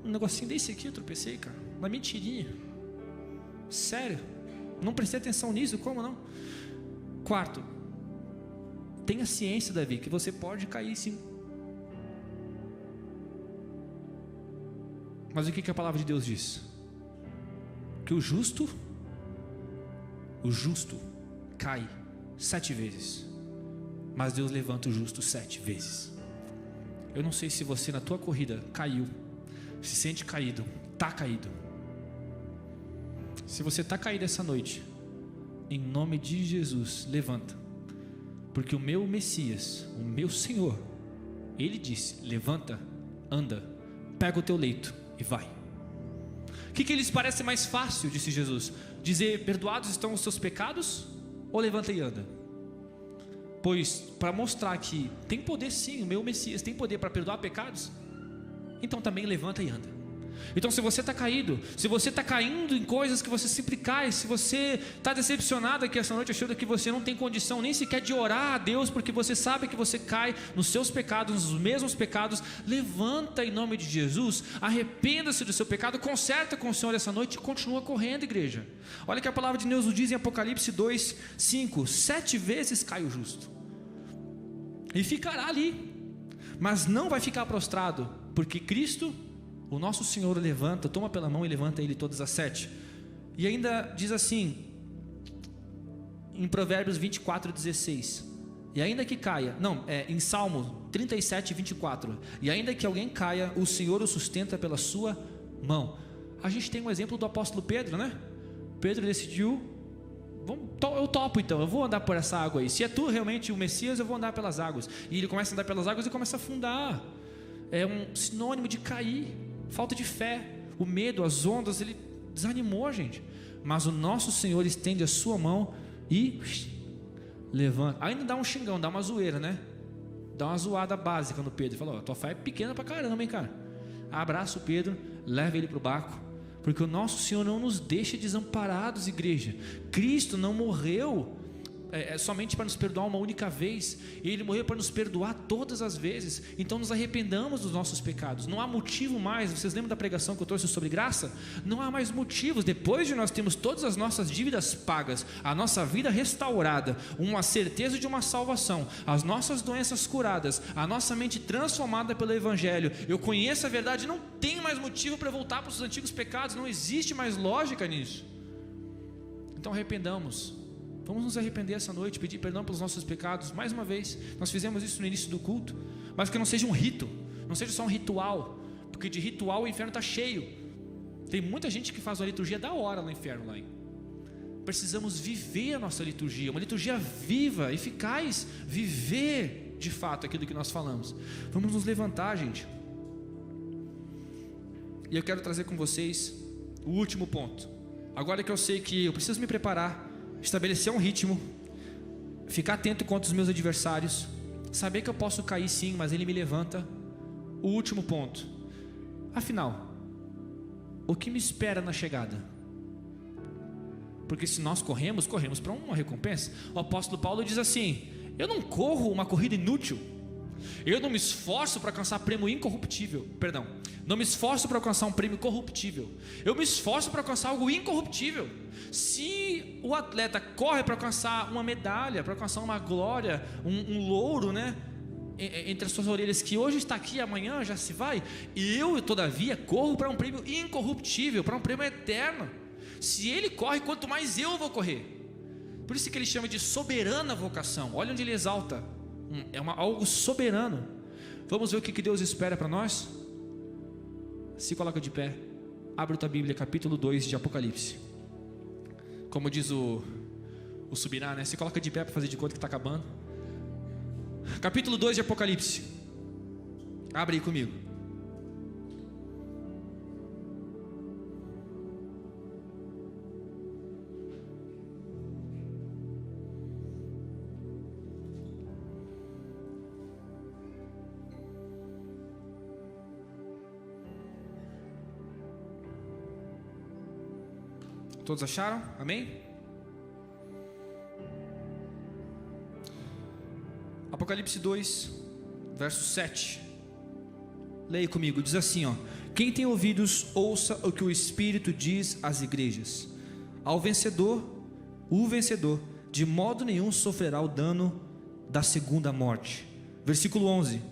S1: um negocinho desse aqui eu tropecei, cara, uma mentirinha. Sério, não prestei atenção nisso, como não? Quarto, tenha ciência, Davi, que você pode cair sim. Mas o que a palavra de Deus diz? Que o justo cai 7 vezes, mas Deus levanta o justo 7 vezes. Eu não sei se você na tua corrida caiu, se sente caído, está caído. Se você está caído essa noite, em nome de Jesus, levanta, porque o meu Messias, o meu Senhor, Ele disse: levanta, anda, pega o teu leito e vai. O que lhes parece mais fácil, disse Jesus, dizer: perdoados estão os seus pecados, ou levanta e anda? Pois para mostrar que tem poder sim, o meu Messias tem poder para perdoar pecados, então também levanta e anda. Então, se você está caído, se você está caindo em coisas que você sempre cai, se você está decepcionado aqui essa noite, achando que você não tem condição nem sequer de orar a Deus, porque você sabe que você cai nos seus pecados, nos mesmos pecados, levanta em nome de Jesus, arrependa-se do seu pecado, conserta com o Senhor essa noite e continua correndo, igreja. Olha que a palavra de Deus nos diz em Apocalipse 2:5: 7 vezes cai o justo e ficará ali, mas não vai ficar prostrado, porque Cristo, o nosso Senhor, levanta, toma pela mão e levanta ele todas as 7. E ainda diz assim, em Provérbios 24:16: e ainda que caia, em Salmo 37:24: e ainda que alguém caia, o Senhor o sustenta pela sua mão. A gente tem um exemplo do apóstolo Pedro, né? Pedro decidiu: eu topo então, eu vou andar por essa água aí. Se é tu realmente o Messias, eu vou andar pelas águas. E ele começa a andar pelas águas e começa a afundar. É um sinônimo de cair, falta de fé, o medo, as ondas, ele desanimou a gente. Mas o nosso Senhor estende a sua mão e levanta. Ainda dá um xingão, dá uma zoeira, né? Dá uma zoada básica no Pedro. Fala: tua fé é pequena pra caramba, hein, cara. Abraça o Pedro, leva ele pro barco, porque o nosso Senhor não nos deixa desamparados, igreja. Cristo não morreu somente para nos perdoar uma única vez, Ele morreu para nos perdoar todas as vezes. Então nos arrependamos dos nossos pecados. Não há motivo mais. Vocês lembram da pregação que eu trouxe sobre graça? Não há mais motivos. Depois de nós termos todas as nossas dívidas pagas, a nossa vida restaurada, uma certeza de uma salvação, as nossas doenças curadas, a nossa mente transformada pelo Evangelho, eu conheço a verdade, não tem mais motivo para voltar para os antigos pecados. Não existe mais lógica nisso. Então arrependamos. Vamos nos arrepender essa noite, pedir perdão pelos nossos pecados. Mais uma vez, nós fizemos isso no início do culto, mas que não seja um rito, não seja só um ritual, porque de ritual o inferno está cheio. Tem muita gente que faz uma liturgia da hora no inferno lá. Precisamos viver a nossa liturgia, uma liturgia viva, eficaz, viver de fato aquilo que nós falamos. Vamos nos levantar, gente. E eu quero trazer com vocês o último ponto. Agora que eu sei que eu preciso me preparar, estabelecer um ritmo, ficar atento contra os meus adversários, saber que eu posso cair sim, mas Ele me levanta. O último ponto: afinal, o que me espera na chegada? Porque se nós corremos para uma recompensa. O apóstolo Paulo diz assim: eu não corro uma corrida inútil, eu não me esforço para alcançar prêmio incorruptível, não me esforço para alcançar um prêmio corruptível, eu me esforço para alcançar algo incorruptível. Se o atleta corre para alcançar uma medalha, para alcançar uma glória, um louro, né, entre as suas orelhas, que hoje está aqui, amanhã já se vai, eu todavia corro para um prêmio incorruptível, para um prêmio eterno. Se ele corre, quanto mais eu vou correr. Por isso que ele chama de soberana vocação. Olha onde ele exalta, algo soberano. Vamos ver o que Deus espera para nós? Se coloca de pé, abre a tua Bíblia, capítulo 2 de Apocalipse. Como diz o Subirá, né? Se coloca de pé para fazer de conta que está acabando. Capítulo 2 de Apocalipse. Abre aí comigo. Todos acharam? Amém? Apocalipse 2, verso 7. Leia comigo, diz assim, ó: quem tem ouvidos, ouça o que o Espírito diz às igrejas. O vencedor, de modo nenhum sofrerá o dano da segunda morte. Versículo 11.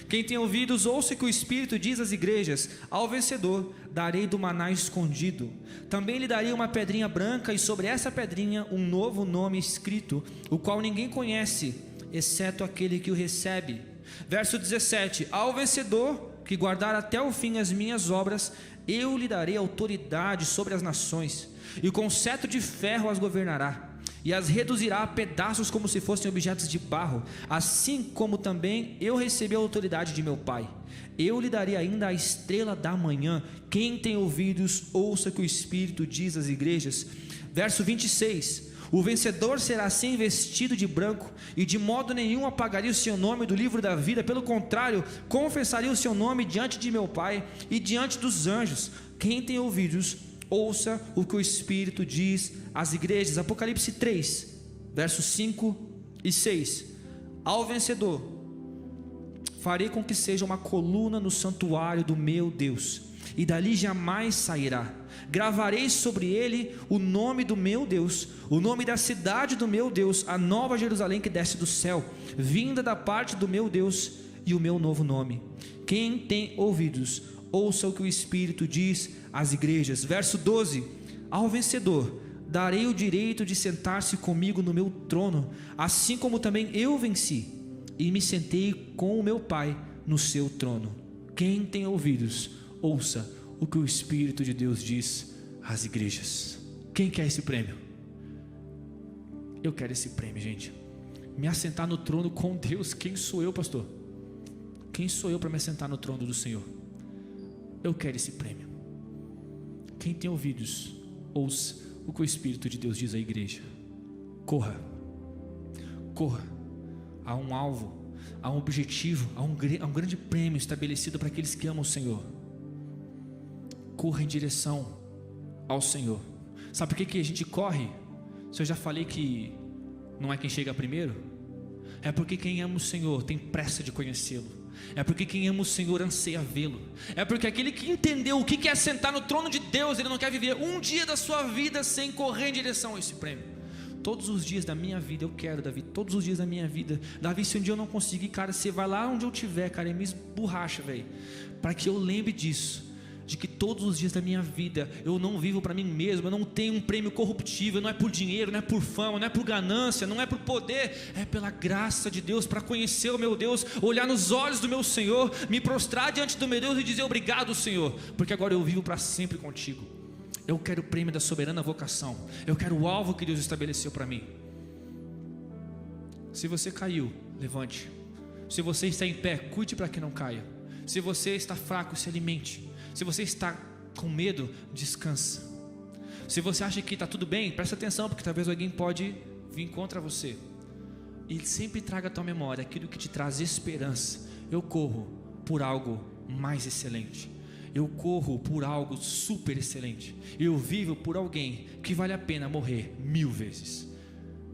S1: Quem tem ouvidos, ouça o que o Espírito diz às igrejas. Ao vencedor darei do maná escondido. Também lhe darei uma pedrinha branca, e sobre essa pedrinha um novo nome escrito, o qual ninguém conhece, exceto aquele que o recebe. Verso 17. Ao vencedor que guardar até o fim as minhas obras, eu lhe darei autoridade sobre as nações, e com cetro de ferro as governará, e as reduzirá a pedaços como se fossem objetos de barro, assim como também eu recebi a autoridade de meu Pai. Eu lhe darei ainda a estrela da manhã. Quem tem ouvidos, ouça o que o Espírito diz às igrejas. Verso 26. O vencedor será assim vestido de branco, e de modo nenhum apagaria o seu nome do livro da vida, pelo contrário, confessaria o seu nome diante de meu Pai e diante dos anjos. Quem tem ouvidos, ouça o que o Espírito diz às igrejas. Apocalipse 3, versos 5 e 6. Ao vencedor farei com que seja uma coluna no santuário do meu Deus, e dali jamais sairá. Gravarei sobre ele o nome do meu Deus, o nome da cidade do meu Deus, a nova Jerusalém que desce do céu, vinda da parte do meu Deus, e o meu novo nome. Quem tem ouvidos, ouça o que o Espírito diz às igrejas. Verso 12. Ao vencedor darei o direito de sentar-se comigo no meu trono, assim como também eu venci e me sentei com o meu Pai no seu trono. Quem tem ouvidos, ouça o que o Espírito de Deus diz às igrejas. Quem quer esse prêmio? Eu quero esse prêmio, gente. Me assentar no trono com Deus. Quem sou eu, pastor? Quem sou eu para me assentar no trono do Senhor? Eu quero esse prêmio. Quem tem ouvidos, ouça o que o Espírito de Deus diz à igreja. Corra. Corra. Há um alvo, há um objetivo, há um grande prêmio estabelecido para aqueles que amam o Senhor. Corra em direção ao Senhor. Sabe por que a gente corre? Se eu já falei que não é quem chega primeiro, é porque quem ama o Senhor tem pressa de conhecê-lo. É porque quem ama o Senhor anseia vê-lo. É porque aquele que entendeu o que é sentar no trono de Deus, ele não quer viver um dia da sua vida sem correr em direção a esse prêmio. Todos os dias da minha vida eu quero, Davi, todos os dias da minha vida. Davi, se um dia eu não conseguir, cara, você vai lá onde eu estiver, cara, e me esborracha, velho, para que eu lembre disso, de que todos os dias da minha vida eu não vivo para mim mesmo, eu não tenho um prêmio corruptível, não é por dinheiro, não é por fama, não é por ganância, não é por poder, é pela graça de Deus, para conhecer o meu Deus, olhar nos olhos do meu Senhor, me prostrar diante do meu Deus e dizer obrigado, Senhor, porque agora eu vivo para sempre contigo. Eu quero o prêmio da soberana vocação, eu quero o alvo que Deus estabeleceu para mim. Se você caiu, levante. Se você está em pé, cuide para que não caia. Se você está fraco, se alimente. Se você está com medo, descansa. Se você acha que está tudo bem, presta atenção, porque talvez alguém pode vir contra você. E sempre traga à tua memória aquilo que te traz esperança. Eu corro por algo mais excelente. Eu corro por algo super excelente. Eu vivo por alguém que vale a pena morrer 1000 vezes.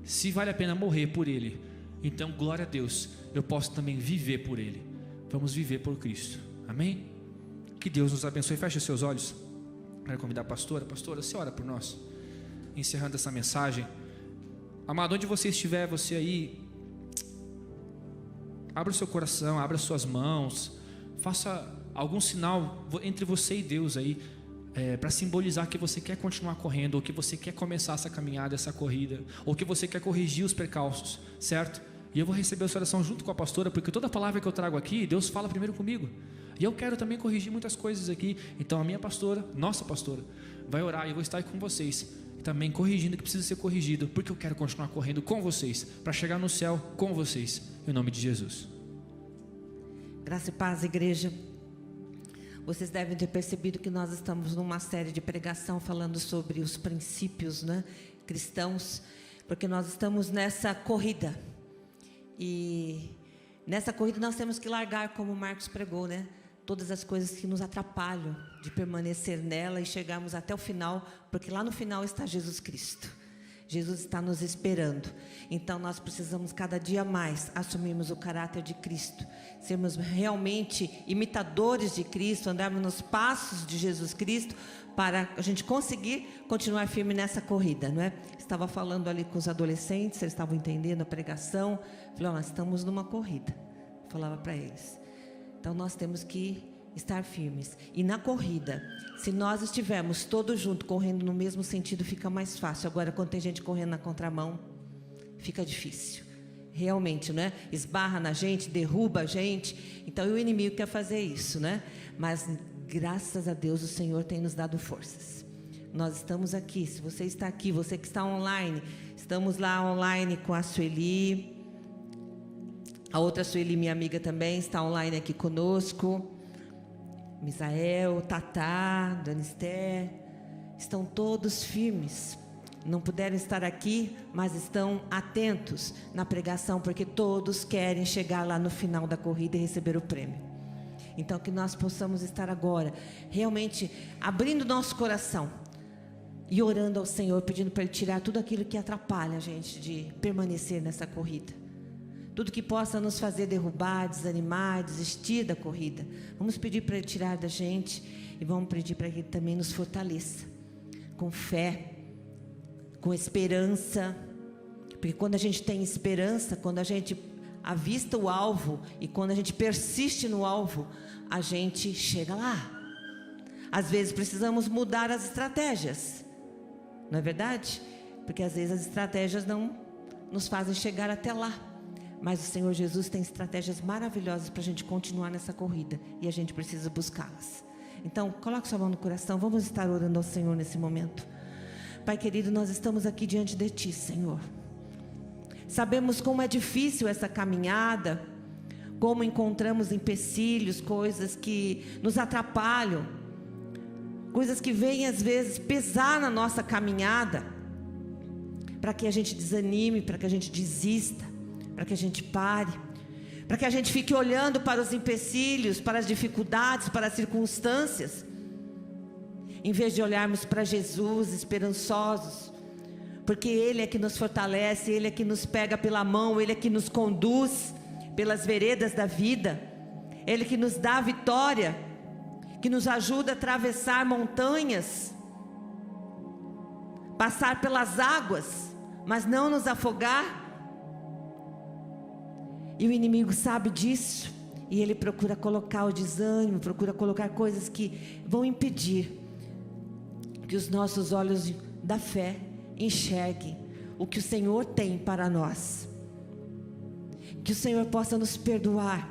S1: Se vale a pena morrer por ele, então glória a Deus, eu posso também viver por ele. Vamos viver por Cristo, amém? Que Deus nos abençoe. Feche os seus olhos. Quero convidar a pastora, você ora por nós, encerrando essa mensagem. Amado, onde você estiver, você aí, abra o seu coração, abra as suas mãos, faça algum sinal entre você e Deus aí, para simbolizar que você quer continuar correndo, ou que você quer começar essa caminhada, essa corrida, ou que você quer corrigir os percalços, certo? E eu vou receber a sua oração junto com a pastora, porque toda palavra que eu trago aqui, Deus fala primeiro comigo, e eu quero também corrigir muitas coisas aqui. Então a minha pastora, nossa pastora, vai orar, e eu vou estar aí com vocês, também corrigindo o que precisa ser corrigido, porque eu quero continuar correndo com vocês, para chegar no céu com vocês, em nome de Jesus.
S2: Graça e paz, igreja. Vocês devem ter percebido que nós estamos numa série de pregação falando sobre os princípios, né, cristãos, porque nós estamos nessa corrida. E nessa corrida nós temos que largar, como o Marcos pregou, né, todas as coisas que nos atrapalham de permanecer nela e chegarmos até o final, porque lá no final está Jesus Cristo. Jesus está nos esperando. Então nós precisamos cada dia mais assumirmos o caráter de Cristo, sermos realmente imitadores de Cristo, andarmos nos passos de Jesus Cristo, para a gente conseguir continuar firme nessa corrida, não é? Estava falando ali com os adolescentes, eles estavam entendendo a pregação. Falei, nós estamos numa corrida, falava para eles. Então nós temos que estar firmes. E na corrida, se nós estivermos todos juntos correndo no mesmo sentido, fica mais fácil. Agora, quando tem gente correndo na contramão, fica difícil. Realmente, né? Esbarra na gente, derruba a gente. Então o inimigo quer fazer isso, né? Mas graças a Deus o Senhor tem nos dado forças. Nós estamos aqui. Se você está aqui, você que está online, estamos lá online com a Sueli. A outra Sueli, minha amiga, também está online aqui conosco. Misael, Tatá, Dona Esther, estão todos firmes. Não puderam estar aqui, mas estão atentos na pregação, porque todos querem chegar lá no final da corrida e receber o prêmio. Então que nós possamos estar agora realmente abrindo nosso coração e orando ao Senhor, pedindo para Ele tirar tudo aquilo que atrapalha a gente de permanecer nessa corrida. Tudo que possa nos fazer derrubar, desanimar, desistir da corrida. Vamos pedir para Ele tirar da gente e vamos pedir para que Ele também nos fortaleça com fé, com esperança. Porque quando a gente tem esperança, quando a gente avista o alvo e quando a gente persiste no alvo, a gente chega lá. Às vezes precisamos mudar as estratégias, não é verdade? Porque às vezes as estratégias não nos fazem chegar até lá. Mas o Senhor Jesus tem estratégias maravilhosas para a gente continuar nessa corrida, e a gente precisa buscá-las. Então coloque sua mão no coração, vamos estar orando ao Senhor nesse momento. Pai querido, nós estamos aqui diante de Ti, Senhor. Sabemos como é difícil essa caminhada, como encontramos empecilhos, coisas que nos atrapalham, coisas que vêm às vezes pesar na nossa caminhada, para que a gente desanime, para que a gente desista, para que a gente pare, para que a gente fique olhando para os empecilhos, para as dificuldades, para as circunstâncias, em vez de olharmos para Jesus esperançosos, porque Ele é que nos fortalece, Ele é que nos pega pela mão, Ele é que nos conduz pelas veredas da vida, Ele que nos dá a vitória, que nos ajuda a atravessar montanhas, passar pelas águas, mas não nos afogar. E o inimigo sabe disso, e ele procura colocar o desânimo, procura colocar coisas que vão impedir que os nossos olhos da fé enxerguem o que o Senhor tem para nós. Que o Senhor possa nos perdoar,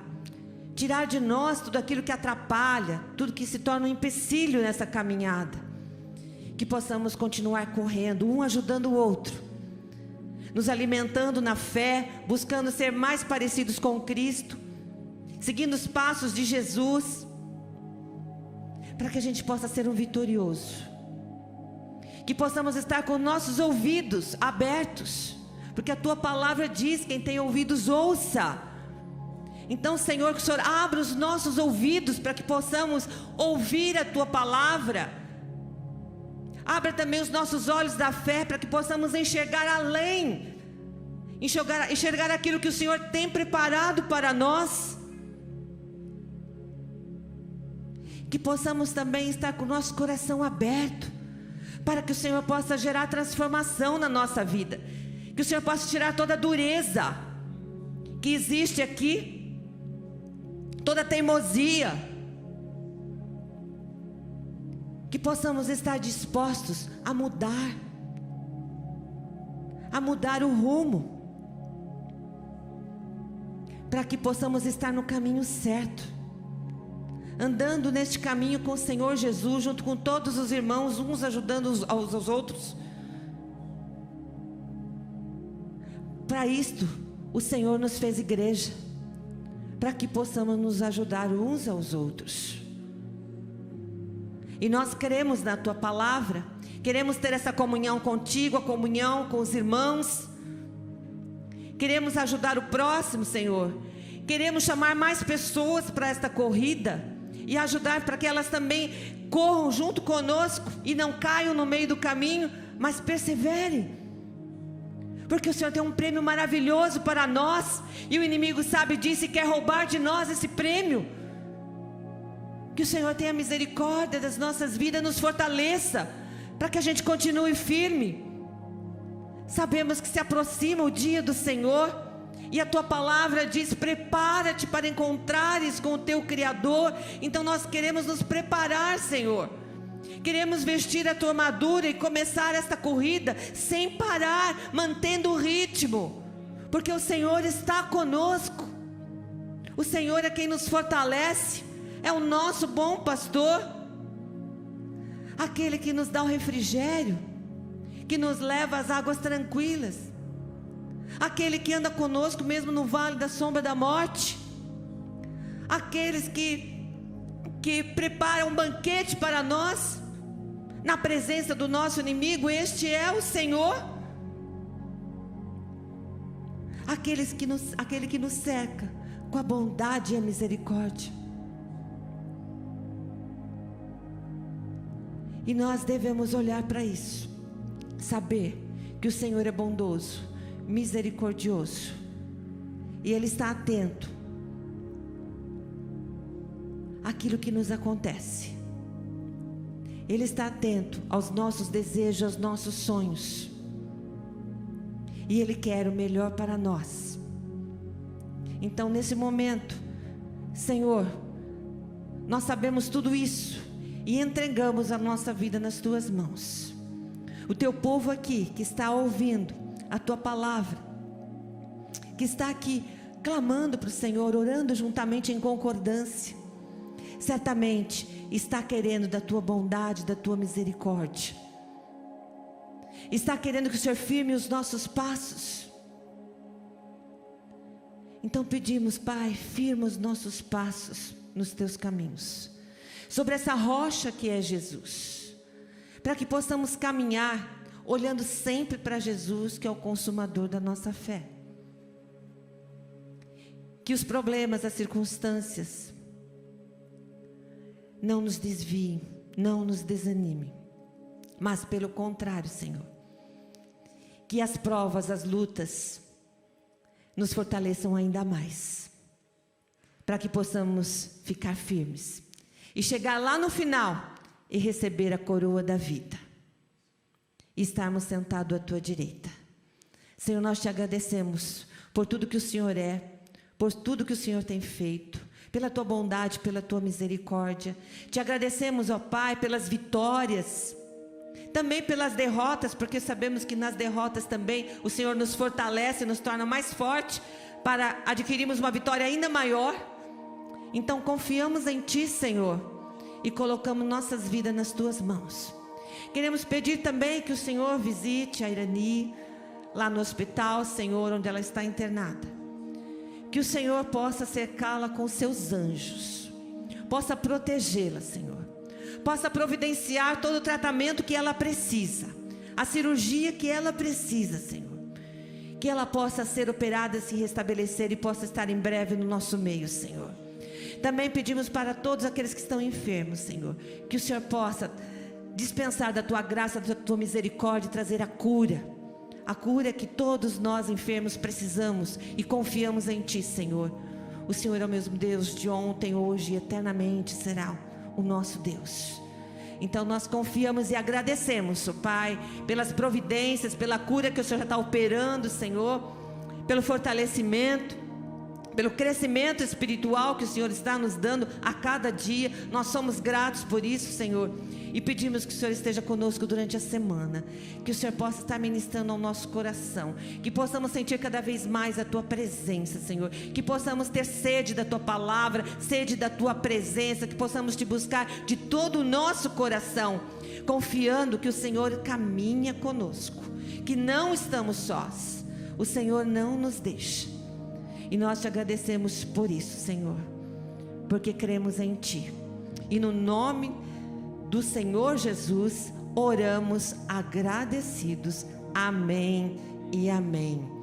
S2: tirar de nós tudo aquilo que atrapalha, tudo que se torna um empecilho nessa caminhada. Que possamos continuar correndo, um ajudando o outro, nos alimentando na fé, buscando ser mais parecidos com Cristo, seguindo os passos de Jesus, para que a gente possa ser um vitorioso. Que possamos estar com nossos ouvidos abertos, porque a Tua palavra diz: quem tem ouvidos, ouça. Então, Senhor, que o Senhor abra os nossos ouvidos, para que possamos ouvir a Tua palavra. Abra também os nossos olhos da fé, para que possamos enxergar além, enxergar aquilo que o Senhor tem preparado para nós. Que possamos também estar com o nosso coração aberto, para que o Senhor possa gerar transformação na nossa vida. Que o Senhor possa tirar toda a dureza que existe aqui, toda a teimosia. Que possamos estar dispostos a mudar o rumo, para que possamos estar no caminho certo, andando neste caminho com o Senhor Jesus, junto com todos os irmãos, uns ajudando aos outros. Para isto, o Senhor nos fez igreja, para que possamos nos ajudar uns aos outros. E nós queremos na Tua palavra, queremos ter essa comunhão contigo, a comunhão com os irmãos, queremos ajudar o próximo, Senhor, queremos chamar mais pessoas para esta corrida, e ajudar para que elas também corram junto conosco, e não caiam no meio do caminho, mas perseverem, porque o Senhor tem um prêmio maravilhoso para nós, e o inimigo sabe disso e quer roubar de nós esse prêmio. Que o Senhor tenha misericórdia das nossas vidas, nos fortaleça, para que a gente continue firme. Sabemos que se aproxima o dia do Senhor, e a Tua palavra diz: prepara-te para encontrares com o Teu Criador. Então nós queremos nos preparar, Senhor. Queremos vestir a Tua armadura e começar esta corrida sem parar, mantendo o ritmo, porque o Senhor está conosco. O Senhor é quem nos fortalece, é o nosso bom pastor, aquele que nos dá o refrigério, que nos leva às águas tranquilas, aquele que anda conosco mesmo no vale da sombra da morte, aqueles que preparam um banquete para nós, na presença do nosso inimigo. Este é o Senhor, aquele que nos cerca com a bondade e a misericórdia. E nós devemos olhar para isso, saber que o Senhor é bondoso, misericordioso, e Ele está atento àquilo que nos acontece. Ele está atento aos nossos desejos, aos nossos sonhos, e Ele quer o melhor para nós. Então, nesse momento, Senhor, nós sabemos tudo isso, e entregamos a nossa vida nas Tuas mãos. O Teu povo aqui, que está ouvindo a Tua palavra, que está aqui clamando para o Senhor, orando juntamente em concordância, certamente está querendo da Tua bondade, da Tua misericórdia, está querendo que o Senhor firme os nossos passos. Então pedimos, Pai, firma os nossos passos nos Teus caminhos, sobre essa rocha que é Jesus, para que possamos caminhar olhando sempre para Jesus, que é o consumador da nossa fé. Que os problemas, as circunstâncias não nos desviem não nos desanime, mas pelo contrário, Senhor, que as provas, as lutas, nos fortaleçam ainda mais, para que possamos ficar firmes e chegar lá no final e receber a coroa da vida e estarmos sentados à tua direita. Senhor, nós te agradecemos por tudo que o Senhor é, por tudo que o Senhor tem feito, pela tua bondade, pela tua misericórdia. Te agradecemos, ó Pai, pelas vitórias, também pelas derrotas, porque sabemos que nas derrotas também o Senhor nos fortalece, nos torna mais forte para adquirirmos uma vitória ainda maior. Então confiamos em Ti, Senhor, e colocamos nossas vidas nas Tuas mãos. Queremos pedir também que o Senhor visite a Irani, lá no hospital, Senhor, onde ela está internada. Que o Senhor possa cercá-la com seus anjos, possa protegê-la, Senhor, possa providenciar todo o tratamento que ela precisa, a cirurgia que ela precisa, Senhor, que ela possa ser operada, se restabelecer e possa estar em breve no nosso meio, Senhor. Também pedimos para todos aqueles que estão enfermos, Senhor, que o Senhor possa dispensar da Tua graça, da Tua misericórdia e trazer a cura que todos nós enfermos precisamos e confiamos em Ti, Senhor. O Senhor é o mesmo Deus de ontem, hoje e eternamente será o nosso Deus. Então nós confiamos e agradecemos, Pai, pelas providências, pela cura que o Senhor já está operando, Senhor, pelo fortalecimento, pelo crescimento espiritual que o Senhor está nos dando a cada dia. Nós somos gratos por isso, Senhor, e pedimos que o Senhor esteja conosco durante a semana, que o Senhor possa estar ministrando ao nosso coração, que possamos sentir cada vez mais a Tua presença, Senhor, que possamos ter sede da Tua palavra, sede da Tua presença, que possamos Te buscar de todo o nosso coração, confiando que o Senhor caminha conosco, que não estamos sós, o Senhor não nos deixa. E nós Te agradecemos por isso, Senhor, porque cremos em Ti. E no nome do Senhor Jesus, oramos agradecidos. Amém e amém.